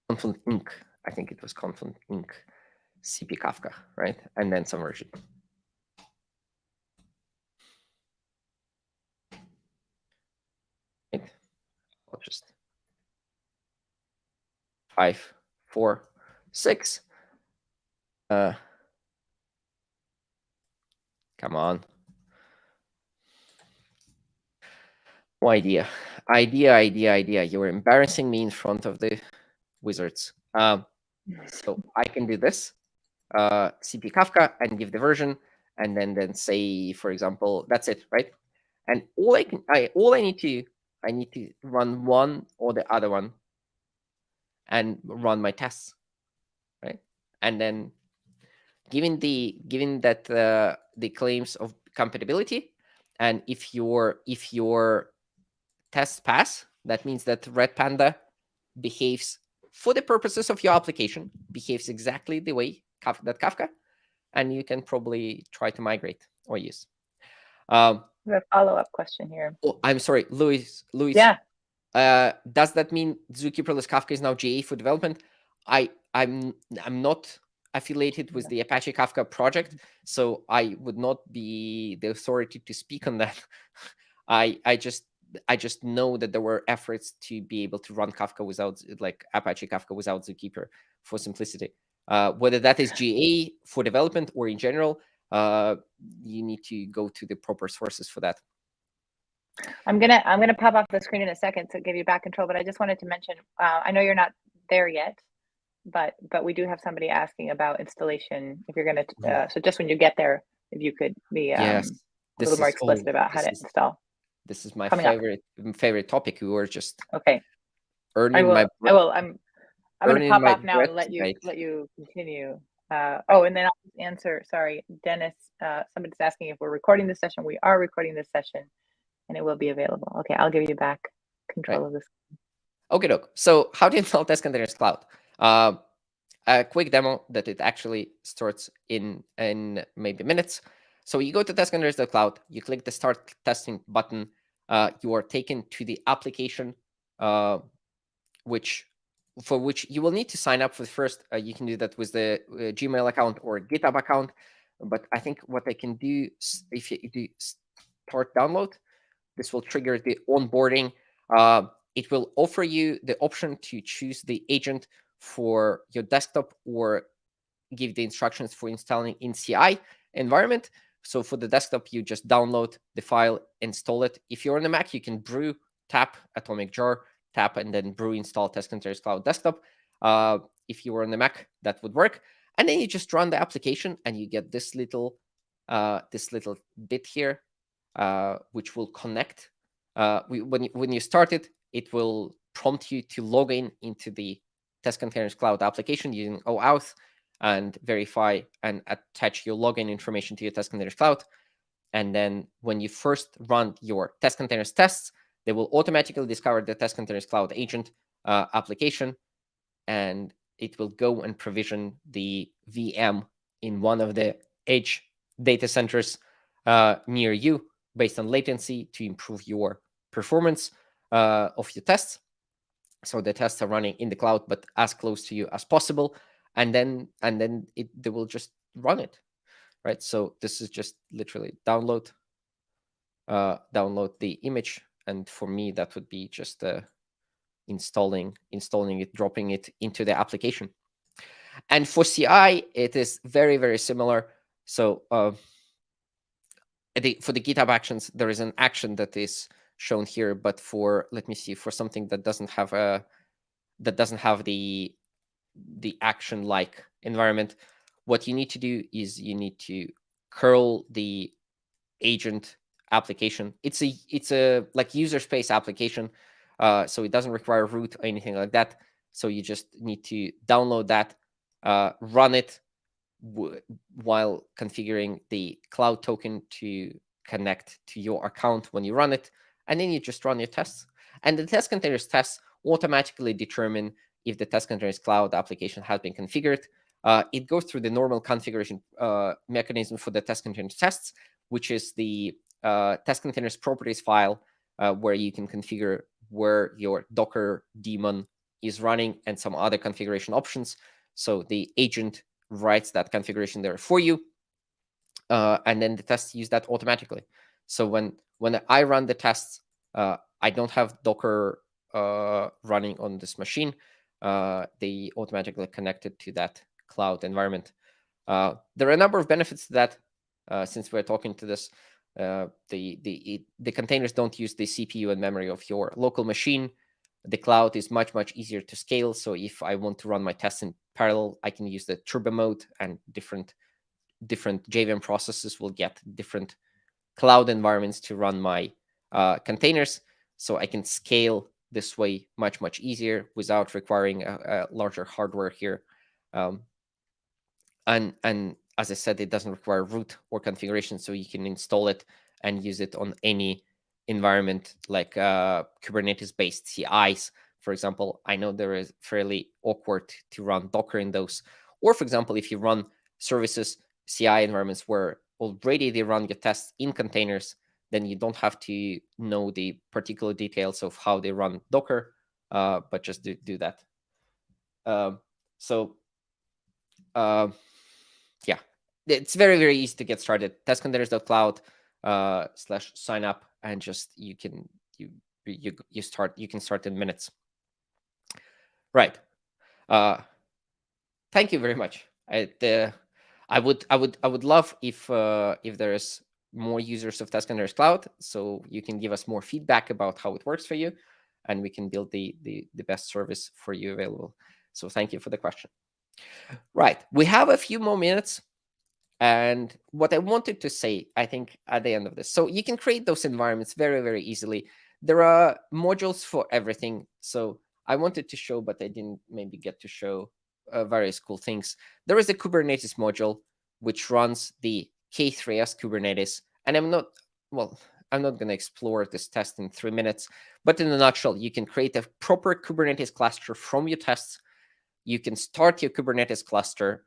Confluent Inc. I think it was Confluent Inc. CP Kafka, right? And then some version. Right. I'll just 5, 4, 6. Come on. Oh, idea. You're embarrassing me in front of the wizards. So I can do this. CP Kafka and give the version, and then say, for example, that's it, right? And all I need to run one or the other one and run my tests, right? And then given that the claims of compatibility, and if your tests pass, that means that Red Panda behaves, for the purposes of your application, behaves exactly the way that Kafka, and you can probably try to migrate or use. A follow-up question here. Oh, I'm sorry, Louis. Yeah. Does that mean Zookeeperless Kafka is now GA for development? I'm not affiliated with the Apache Kafka project, so I would not be the authority to speak on that. I just know that there were efforts to be able to run Kafka without, like, Apache Kafka without Zookeeper, for simplicity. Whether that is GA for development or in general, you need to go to the proper sources for that. I'm gonna pop off the screen in a second to give you back control, but I just wanted to mention, I know you're not there yet, but we do have somebody asking about installation. If you're gonna, so just when you get there, if you could be a little more explicit about how to install. This is my favorite topic. We were just earning my. I'm going to pop off now and let you continue. Oh, and then I'll answer. Sorry, Dennis. Somebody's asking if we're recording this session. We are recording this session, and it will be available. Okay, I'll give you back control of this. Okay, doke. So how to install Testcontainers Cloud? A quick demo that it actually starts in maybe minutes. So you go to Testcontainers.cloud, you click the Start Testing button. You are taken to the application, for which you will need to sign up for first. You can do that with the Gmail account or GitHub account. But I think what I can do, if you do start download, this will trigger the onboarding. It will offer you the option to choose the agent for your desktop or give the instructions for installing in CI environment. So for the desktop, you just download the file, install it. If you're on the Mac, you can brew, tap atomic jar, tap, and then brew install Testcontainers Cloud Desktop. If you were on the Mac, that would work. And then you just run the application, and you get this little bit here, which will connect. When you start it, it will prompt you to log in into the Testcontainers Cloud application using OAuth and verify and attach your login information to your Testcontainers Cloud. And then when you first run your Testcontainers tests, they will automatically discover the Testcontainers Cloud agent application, and it will go and provision the VM in one of the edge data centers near you based on latency to improve your performance of your tests. So the tests are running in the cloud, but as close to you as possible. And then they will just run it, right? So this is just literally download the image. And for me, that would be just installing it, dropping it into the application. And for CI, it is very, very similar. So for the GitHub actions, there is an action that is shown here, but for, let me see, for something that doesn't have the action-like environment, what you need to do is you need to curl the agent application. It's a like user space application, so it doesn't require root or anything like that. So you just need to download that, run it while configuring the cloud token to connect to your account when you run it, and then you just run your tests. And the Testcontainers tests automatically determine if the Testcontainers Cloud application has been configured. It goes through the normal configuration mechanism for the Testcontainers tests, which is the Testcontainers properties file, where you can configure where your Docker daemon is running and some other configuration options. So the agent writes that configuration there for you, and then the tests use that automatically. So when I run the tests, I don't have Docker running on this machine, they automatically connected to that cloud environment. There are a number of benefits to that. Since we're talking to this, the containers don't use the CPU and memory of your local machine. The cloud is much easier to scale. So if I want to run my tests in parallel, I can use the turbo mode, and different JVM processes will get different cloud environments to run my containers. So I can scale this way much easier without requiring a larger hardware here. And as I said, it doesn't require root or configuration, so you can install it and use it on any environment, like Kubernetes-based CIs. For example, I know there is fairly awkward to run Docker in those. Or for example, if you run services CI environments where already they run your tests in containers, then you don't have to know the particular details of how they run Docker, but just do that. Yeah, it's very easy to get started. Testcontainers.cloud /sign up, and just you can start in minutes. Right. Thank you very much. I would love if there's more users of Testcontainers Cloud, so you can give us more feedback about how it works for you, and we can build the best service for you available. So thank you for the question. Right, we have a few more minutes. And what I wanted to say, I think, at the end of this, so you can create those environments very easily. There are modules for everything. So I wanted to show, but I didn't maybe get to show various cool things. There is a Kubernetes module which runs the K3s Kubernetes. And I'm not going to explore this test in 3 minutes, but in a nutshell, you can create a proper Kubernetes cluster from your tests. You can start your Kubernetes cluster.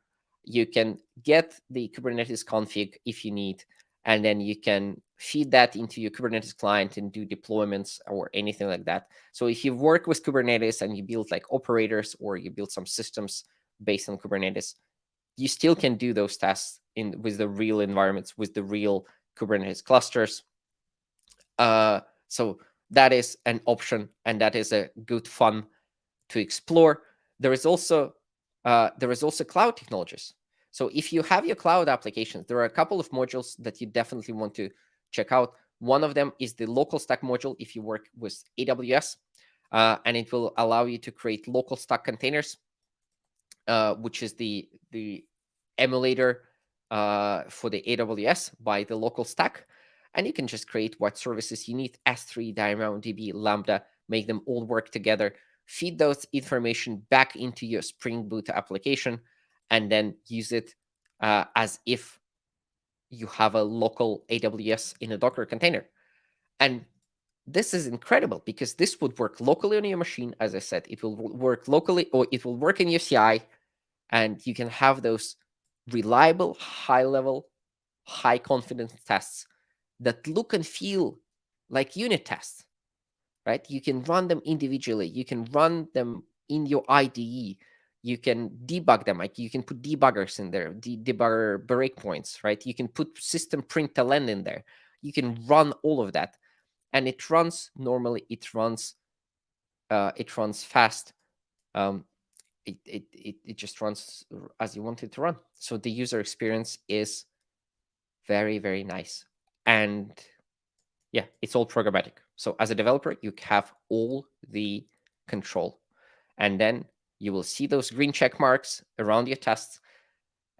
You can get the Kubernetes config if you need, and then you can feed that into your Kubernetes client and do deployments or anything like that. So if you work with Kubernetes and you build like operators, or you build some systems based on Kubernetes, you still can do those tests with the real environments, with the real Kubernetes clusters. So that is an option, and that is a good fun to explore. There is also cloud technologies. So if you have your cloud applications, there are a couple of modules that you definitely want to check out. One of them is the local stack module if you work with AWS, and it will allow you to create local stack containers, which is the emulator for the AWS by the local stack. And you can just create what services you need: S3, DynamoDB, Lambda, make them all work together, feed those information back into your Spring Boot application, and then use it as if you have a local AWS in a Docker container. And this is incredible, because this would work locally on your machine. As I said, it will work locally, or it will work in your CI, and you can have those reliable, high-level, high-confidence tests that look and feel like unit tests, right? You can run them individually. You can run them in your IDE. You can debug them. Like, you can put debuggers in there, debugger breakpoints, right? You can put system println in there. You can run all of that, and it runs normally. It runs fast. It just runs as you want it to run. So the user experience is very nice, and yeah, it's all programmatic. So as a developer, you have all the control, and then you will see those green check marks around your tests,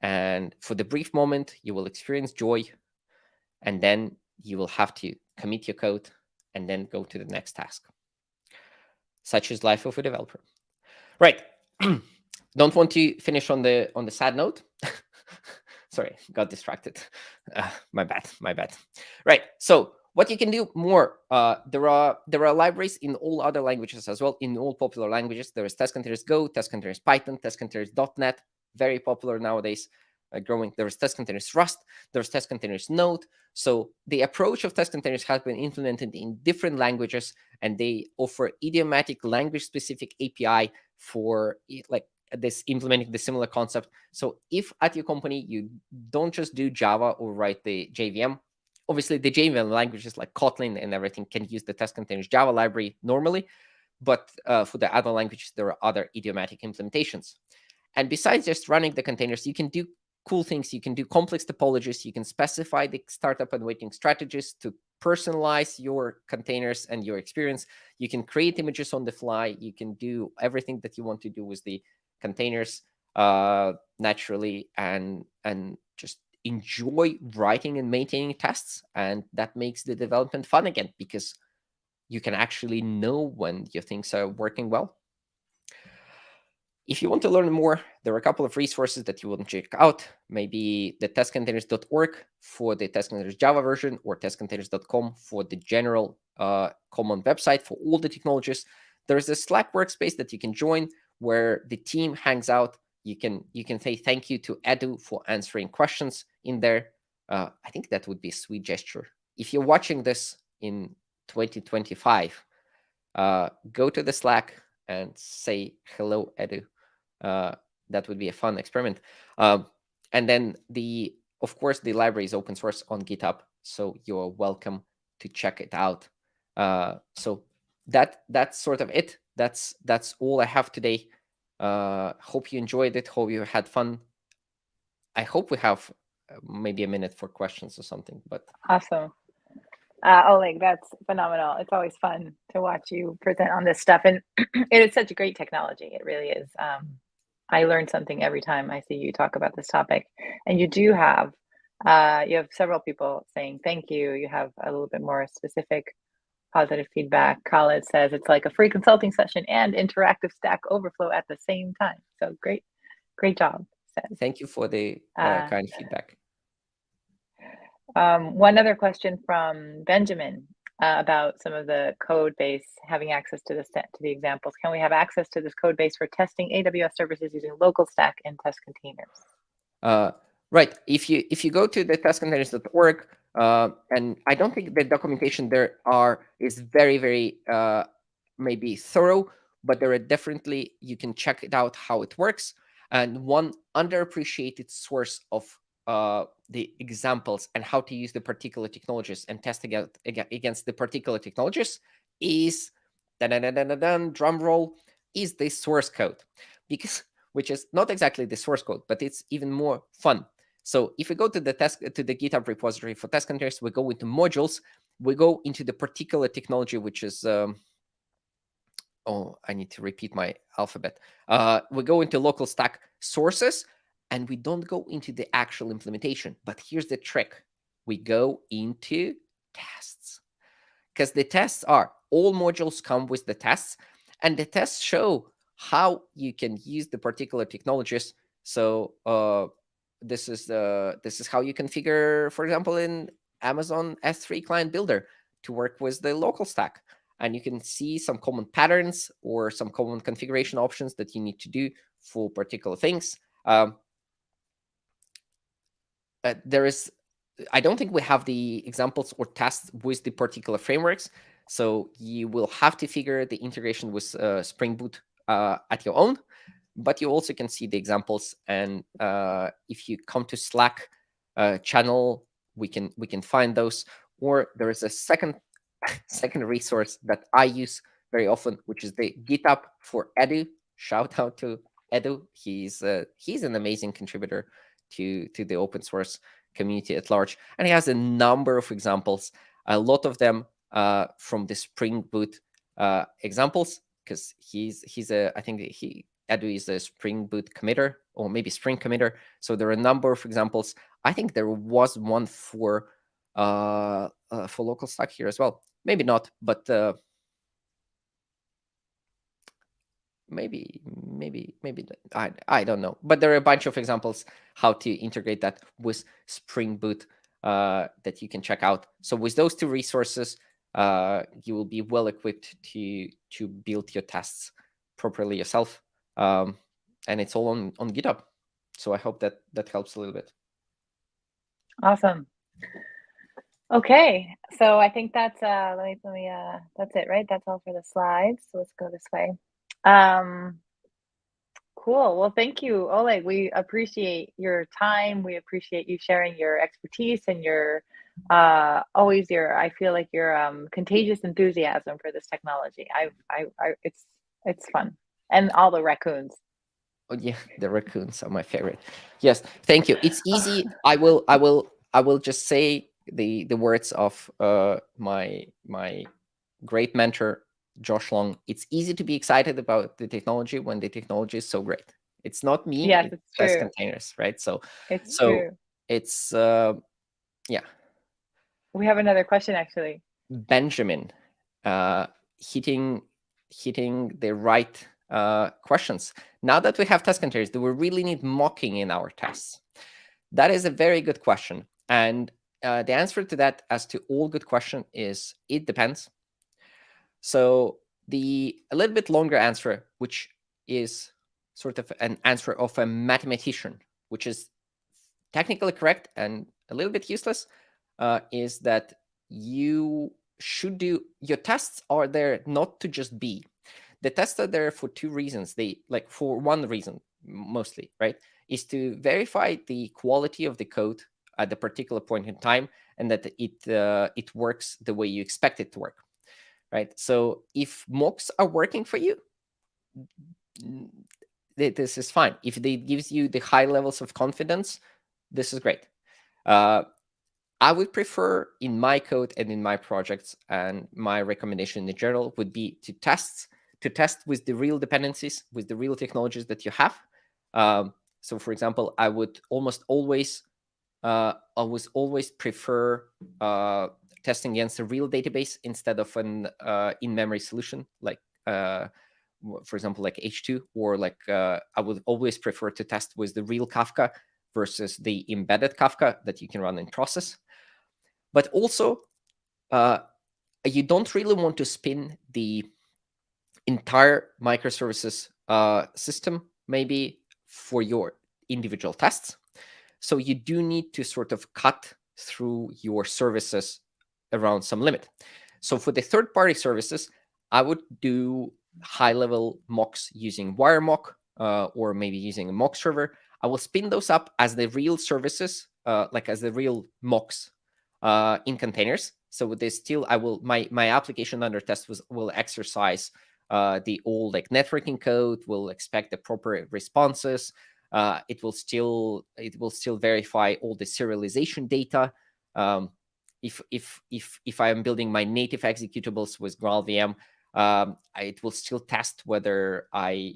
and for the brief moment, you will experience joy, and then you will have to commit your code and then go to the next task. Such is life of a developer. Right. Don't want to finish on the sad note. Sorry, got distracted. My bad. Right. So what you can do more, there are libraries in all other languages as well, in all popular languages. There is Testcontainers Go, Testcontainers Python, Testcontainers.NET, very popular nowadays, growing. There is Testcontainers Rust, there's Testcontainers Node. So the approach of Testcontainers has been implemented in different languages, and they offer idiomatic language-specific API for like this, implementing the similar concept. So if at your company you don't just do Java or write the JVM, obviously the JVM languages like Kotlin and everything can use the Testcontainers Java library normally, but for the other languages, there are other idiomatic implementations. And besides just running the containers, you can do cool things. You can do complex topologies. You can specify the startup and waiting strategies to personalize your containers and your experience. You can create images on the fly. You can do everything that you want to do with the containers naturally, and just enjoy writing and maintaining tests. And that makes the development fun again, because you can actually know when your things are working well. If you want to learn more, there are a couple of resources that you want to check out. Maybe the testcontainers.org for the testcontainers Java version, or testcontainers.com for the general common website for all the technologies. There's a Slack workspace that you can join where the team hangs out. You can say thank you to Edu for answering questions in there. I think that would be a sweet gesture. If you're watching this in 2025, go to the Slack and say hello, Edu. That would be a fun experiment. And then of course, the library is open source on GitHub, so you're welcome to check it out. So that's sort of it. That's all I have today. Hope you enjoyed it. Hope you had fun. I hope we have maybe a minute for questions or something. But awesome. Oleg, that's phenomenal. It's always fun to watch you present on this stuff, and it is such a great technology. It really is. I learn something every time I see you talk about this topic. And you do have, you have several people saying thank you. You have a little bit more specific positive feedback. Khaled says it's like a free consulting session and interactive Stack Overflow at the same time. So great job. Says. Thank you for the kind feedback. One other question from Benjamin about some of the code base, having access to the examples. Can we have access to this code base for testing AWS services using local stack and test containers? Right. If you go to the testcontainers.org, and I don't think the documentation there is very, very maybe thorough, but there are definitely, you can check it out how it works. And one underappreciated source of the examples and how to use the particular technologies and test against the particular technologies is drum roll, is the source code, which is not exactly the source code, but it's even more fun. So if we go to the GitHub repository for test containers, we go into modules, we go into the particular technology, which is I need to repeat my alphabet. We go into local stack sources, and we don't go into the actual implementation. But here's the trick. We go into tests, because the tests are, all modules come with the tests, and the tests show how you can use the particular technologies. So this is how you configure, for example, in Amazon S3 client builder to work with the local stack. And you can see some common patterns or some common configuration options that you need to do for particular things. I don't think we have the examples or tests with the particular frameworks. So you will have to figure the integration with Spring Boot at your own. But you also can see the examples. And if you come to Slack channel, we can find those. Or there is a second resource that I use very often, which is the GitHub for Edu. Shout out to Edu. He's an amazing contributor to the open source community at large, and he has a number of examples, a lot of them from the Spring Boot examples, because I think Edu is a Spring Boot committer, or maybe Spring committer. So there are a number of examples. I think there was one for local stack here as well. Maybe not, but maybe I don't know. But there are a bunch of examples how to integrate that with Spring Boot that you can check out. So with those two resources, you will be well equipped to build your tests properly yourself. And it's all on GitHub. So I hope that helps a little bit. Awesome. Okay, so I think that's let me that's it, right? That's all for the slides. So let's go this way. Cool. Well, thank you, Oleg. We appreciate your time. We appreciate you sharing your expertise and your always I feel like your contagious enthusiasm for this technology. It's fun. And all the raccoons. Oh yeah, the raccoons are my favorite. Yes, thank you. It's easy. I will just say the words of my great mentor Josh Long. It's easy to be excited about the technology when the technology is so great. It's not me, Yes, it's it's true. Testcontainers, right? So It's so true. it's yeah. We have another question actually. Benjamin, uh, hitting the right questions. Now that we have test containers, do we really need mocking in our tests? That is a very good question, and the answer to that, as to all good question, is it depends. So a little bit longer answer, which is sort of an answer of a mathematician, which is technically correct and a little bit useless, is that you should do your tests are there not to just be. The tests are there for two reasons. They like for one reason mostly, right, is to verify the quality of the code at the particular point in time and that it works the way you expect it to work, right? So if mocks are working for you, this is fine. If they gives you the high levels of confidence, this is great. I would prefer in my code and in my projects, and my recommendation in general would be to test with the real dependencies, with the real technologies that you have. So, for example, I would almost always prefer testing against a real database instead of an in-memory solution, like for example, like H2, or like I would always prefer to test with the real Kafka versus the embedded Kafka that you can run in process. But also, you don't really want to spin the entire microservices system maybe for your individual tests. So you do need to sort of cut through your services around some limit. So for the third-party services, I would do high-level mocks using WireMock or maybe using a mock server. I will spin those up as the real services, like as the real mocks in containers. So with this, still, I will my application under test will exercise the old like networking code, will expect the proper responses. It will still verify all the serialization data. If I am building my native executables with GraalVM, it will still test whether I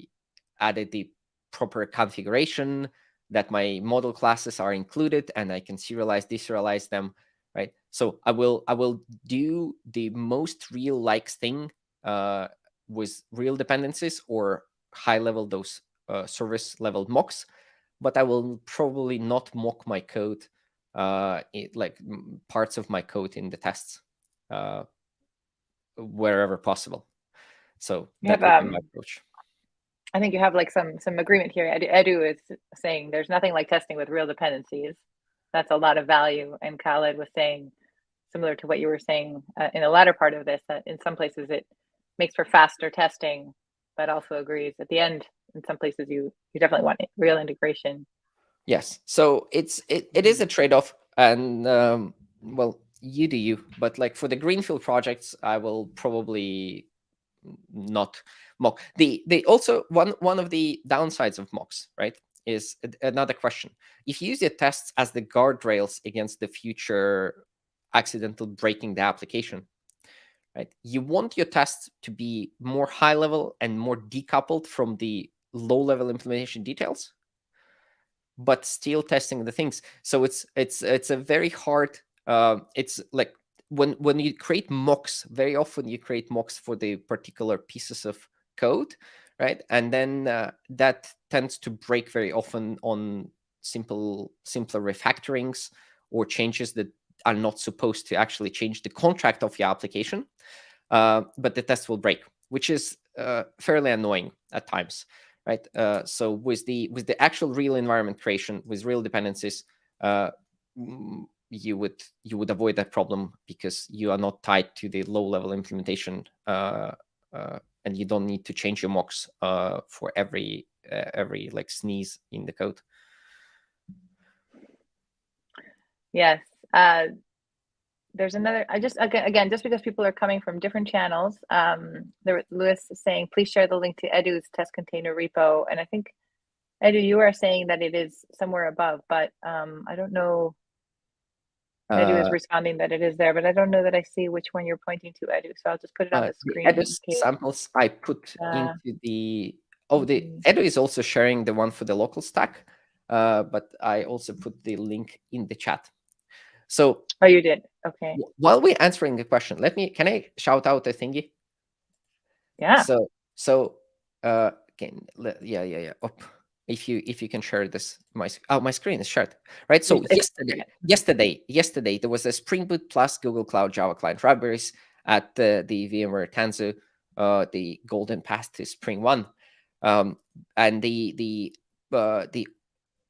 added the proper configuration, that my model classes are included, and I can serialize, deserialize them, right? So I will do the most real like thing with real dependencies or high level those service level mocks, but I will probably not mock my code, like parts of my code in the tests, wherever possible. So that would be my approach. I think you have like some agreement here. Edu is saying there's nothing like testing with real dependencies. That's a lot of value. And Khaled was saying, similar to what you were saying in the latter part of this, that in some places it makes for faster testing, but also agrees at the end, in some places you definitely want real integration. Yes. So it is a trade-off, and well, you do you, but like for the greenfield projects, I will probably not mock. The also one of the downsides of mocks, right, is another question. If you use your tests as the guardrails against the future accidental breaking the application, right, you want your tests to be more high level and more decoupled from the low level implementation details, but still testing the things. So it's a very hard. It's like when you create mocks, very often you create mocks for the particular pieces of code, right? And then that tends to break very often on simpler refactorings or changes that are not supposed to actually change the contract of your application. But the test will break, which is fairly annoying at times, right? So with the actual real environment creation with real dependencies, you would avoid that problem because you are not tied to the low level implementation, and you don't need to change your mocks for every like sneeze in the code. Yes. there's another, I just, again, just because people are coming from different channels, Lewis is saying, please share the link to Edu's test container repo. And I think, Edu, you are saying that it is somewhere above, but I don't know. Edu is responding that it is there, but I don't know that I see which one you're pointing to, Edu. So I'll just put it on the screen. The Edu samples I put into the, the Edu is also sharing the one for the local stack, but I also put the link in the chat. So oh, you did. Okay. While we're answering the question, can I shout out a thingy? Yeah. Yeah. If you can share this, my screen is shared, right? So yesterday there was a Spring Boot plus Google Cloud Java Client Libraries at the VMware Tanzu, the golden path to Spring 1, and the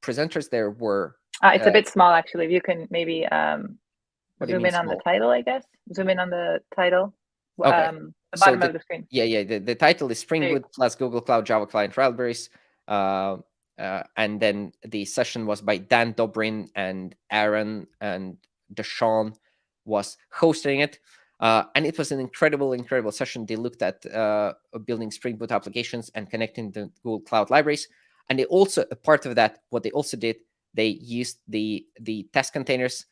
presenters there were. It's a bit small actually. If you can maybe zoom in on the title, I guess. Zoom in on the title. Okay. The bottom of the screen. Yeah. The title is Spring Boot plus Google Cloud Java Client Libraries. And then the session was by Dan Dobrin, and Aaron and Deshaun was hosting it. And it was an incredible session. They looked at building Spring Boot applications and connecting the Google Cloud libraries. And they also, a part of that, what they also did, they used the Testcontainers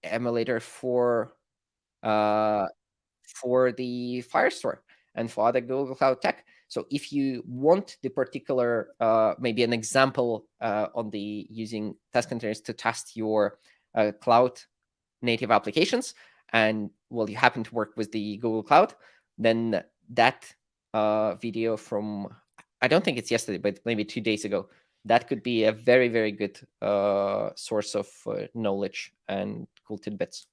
emulator for the Firestore and for other Google Cloud tech. So if you want the particular, maybe an example on the using Testcontainers to test your cloud native applications, and well, you happen to work with the Google Cloud, then that video from, I don't think it's yesterday, but maybe 2 days ago, that could be a very, very good source of knowledge and cool tidbits.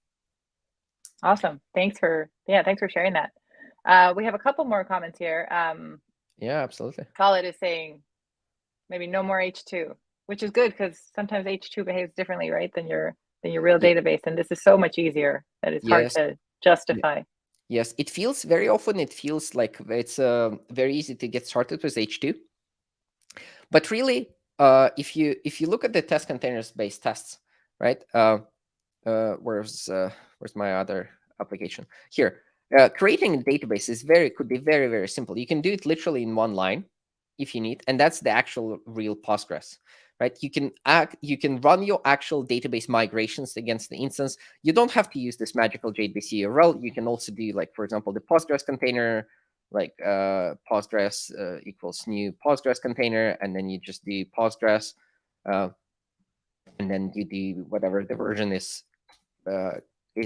Awesome. Thanks for sharing that. We have a couple more comments here. Yeah, absolutely. Khaled is saying maybe no more H2, which is good because sometimes H2 behaves differently, right, than your real database, and this is so much easier that it's hard to justify. Yes, it feels very often. It feels like it's very easy to get started with H2, but really, if you look at the Testcontainers based tests, right? Where's my other application here? Creating a database could be very, very simple. You can do it literally in one line if you need, and that's the actual real Postgres, right? You can run your actual database migrations against the instance. You don't have to use this magical JDBC URL. You can also do, like, for example, the Postgres container, like Postgres equals new Postgres container, and then you just do Postgres, and then you do whatever the version is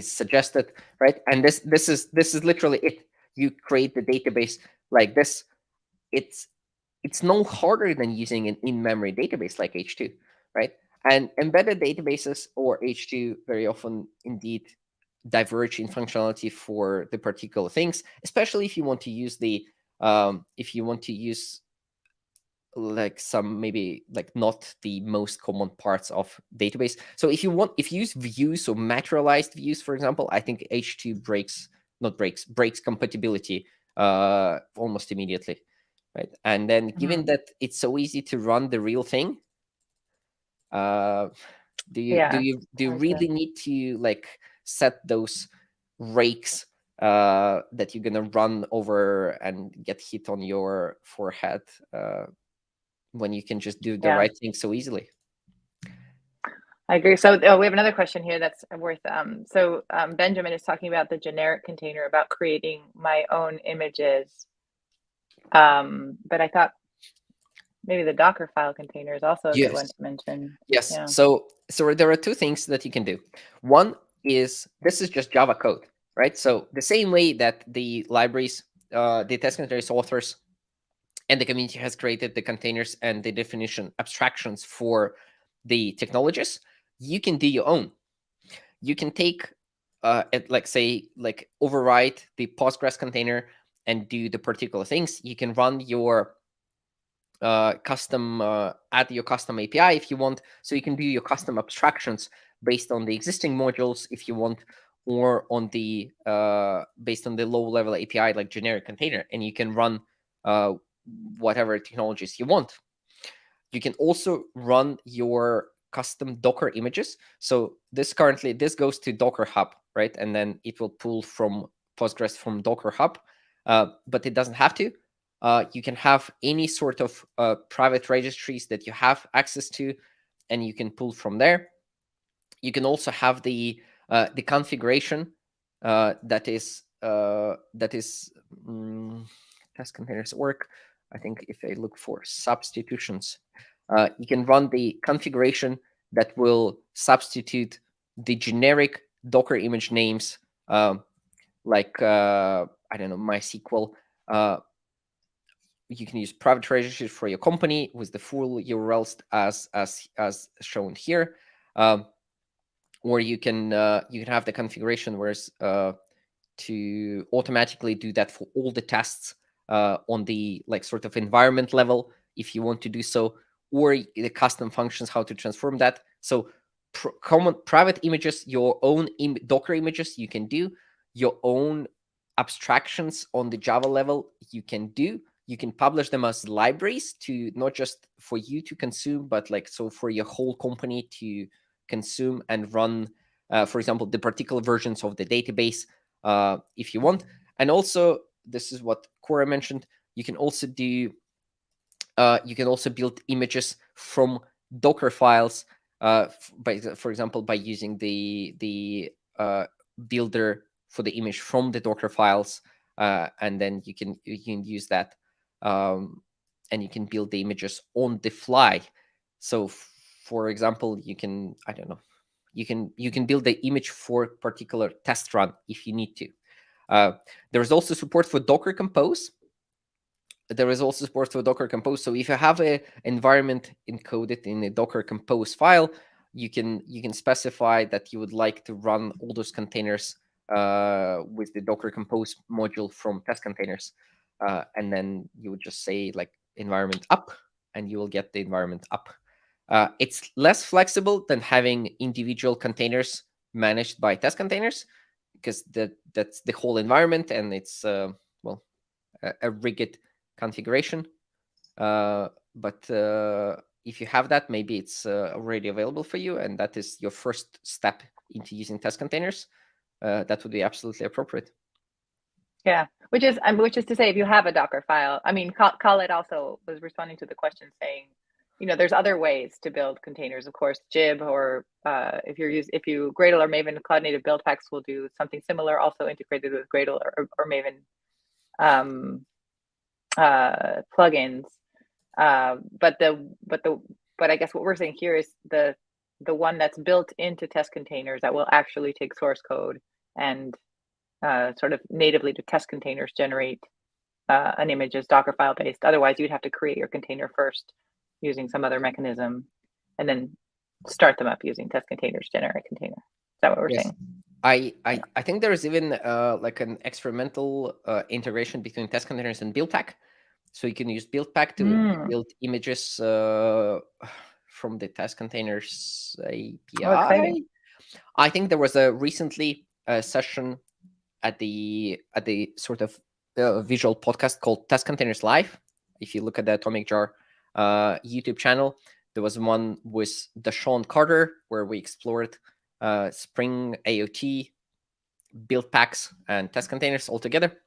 suggested, right? And this is literally it. You create the database like this. It's no harder than using an in-memory database like H2, right? And embedded databases or H2 very often indeed diverge in functionality for the particular things, especially if you want to use like some maybe like not the most common parts of database. So if you use views or materialized views, for example, I think H2 breaks compatibility almost immediately, right? And then given that it's so easy to run the real thing, do you really need to like set those rakes that you're gonna run over and get hit on your forehead when you can just do the right thing so easily? I agree. So we have another question here that's worth. Benjamin is talking about the generic container, about creating my own images. But I thought maybe the Docker file container is also a good one to mention. Yes. Yeah. So there are two things that you can do. One is, this is just Java code, right? So the same way that the libraries, the Testcontainers authors, and the community has created the containers and the definition abstractions for the technologies, you can do your own. You can take, override the Postgres container and do the particular things. You can run your custom, add your custom API if you want. So you can do your custom abstractions based on the existing modules if you want, or on the based on the low-level API like generic container, and you can run whatever technologies you want. You can also run your custom Docker images. So this goes to Docker Hub, right? And then it will pull from Postgres from Docker Hub, but it doesn't have to. You can have any sort of private registries that you have access to, and you can pull from there. You can also have the configuration that is Testcontainers work. I think if I look for substitutions, you can run the configuration that will substitute the generic Docker image names, like I don't know, MySQL. You can use private registries for your company with the full URLs as shown here, or you can have the configuration whereas to automatically do that for all the tests on the sort of environment level if you want to do so, or the custom functions how to transform that. So common private images, your own Docker images, you can do your own abstractions on the Java level. You can publish them as libraries to not just for you to consume, but so for your whole company to consume and run, for example, the particular versions of the database if you want. And also, this is what Cora mentioned, you can also do build images from Docker files, for example, by using the builder for the image from the Docker files, and then you can use that, and you can build the images on the fly. So, for example, you can, I don't know, you can build the image for a particular test run if you need to. There is also support for Docker Compose. So if you have an environment encoded in a Docker Compose file, you can specify that you would like to run all those containers with the Docker Compose module from Testcontainers, and then you would just say environment up, and you will get the environment up. It's less flexible than having individual containers managed by Testcontainers, because that's the whole environment, and it's a rigged configuration. But if you have that, maybe it's already available for you, and that is your first step into using Testcontainers. That would be absolutely appropriate. Yeah, which is to say, if you have a Docker file, I mean, Khaled also was responding to the question saying, there's other ways to build containers, of course, Jib, or if you Gradle or Maven Cloud Native build packs will do something similar, also integrated with Gradle or Maven plugins. But I guess what we're saying here is the one that's built into Testcontainers that will actually take source code and sort of natively to Testcontainers generate an image as Docker file based. Otherwise, you'd have to create your container first using some other mechanism, and then start them up using Testcontainers generate container. Is that what we're saying? I think there is even an experimental integration between Testcontainers and BuildPack. So you can use BuildPack to build images from the Testcontainers API. Oh, exciting. I think there was a recently session at the sort of visual podcast called Testcontainers Live. If you look at the Atomic Jar YouTube channel, there was one with Deshaun Carter where we explored Spring AOT, build packs, and Testcontainers all together.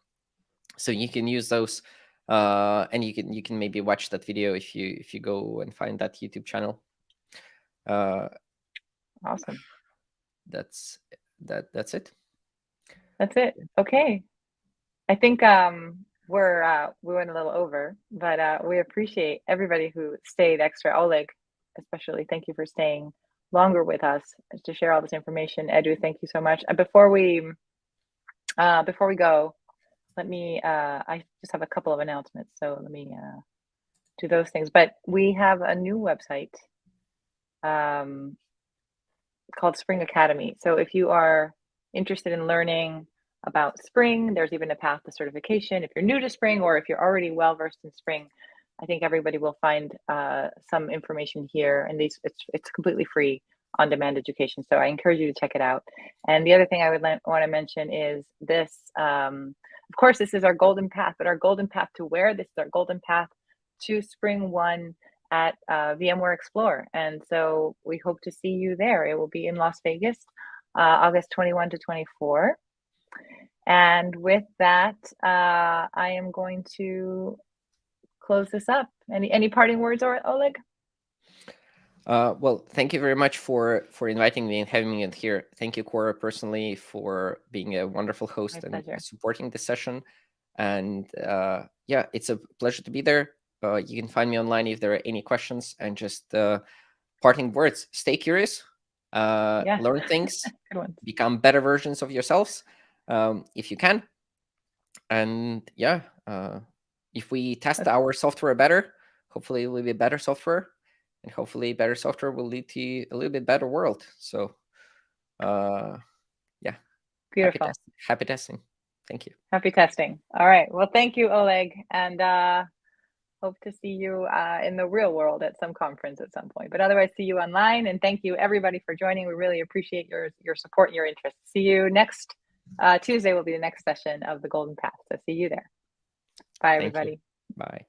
So you can use those, and you can maybe watch that video if you go and find that YouTube channel. Awesome. That's it. That's it. Okay. I think we went a little over, but we appreciate everybody who stayed extra. Oleg, especially, thank you for staying longer with us to share all this information. Edu, thank you so much. And before we go, let me I just have a couple of announcements, so let me do those things. But we have a new website called Spring Academy. So if you are interested in learning about Spring, there's even a path to certification if you're new to Spring, or if you're already well versed in Spring. I think everybody will find some information here, and it's completely free on-demand education. So I encourage you to check it out. And the other thing I would want to mention is this. Of course, this is our golden path, but our golden path to where? This is our golden path to Spring 1 at VMware Explore. And so we hope to see you there. It will be in Las Vegas, August 21 to 24. And with that, I am going to close this up. Any parting words, or Oleg? Well, thank you very much for inviting me and having me in here. Thank you, Cora, personally, for being a wonderful host and supporting the session. And yeah, it's a pleasure to be there. You can find me online if there are any questions. And just parting words: stay curious, learn things, become better versions of yourselves if you can. And yeah, if we test our software better, hopefully it will be better software. And hopefully better software will lead to a little bit better world. So yeah. Beautiful. Happy testing. Thank you. Happy testing. All right. Well, thank you, Oleg. And hope to see you in the real world at some conference at some point. But otherwise, see you online. And thank you, everybody, for joining. We really appreciate your support and your interest. See you next Tuesday will be the next session of the Golden Path. So see you there. Bye, everybody. Bye.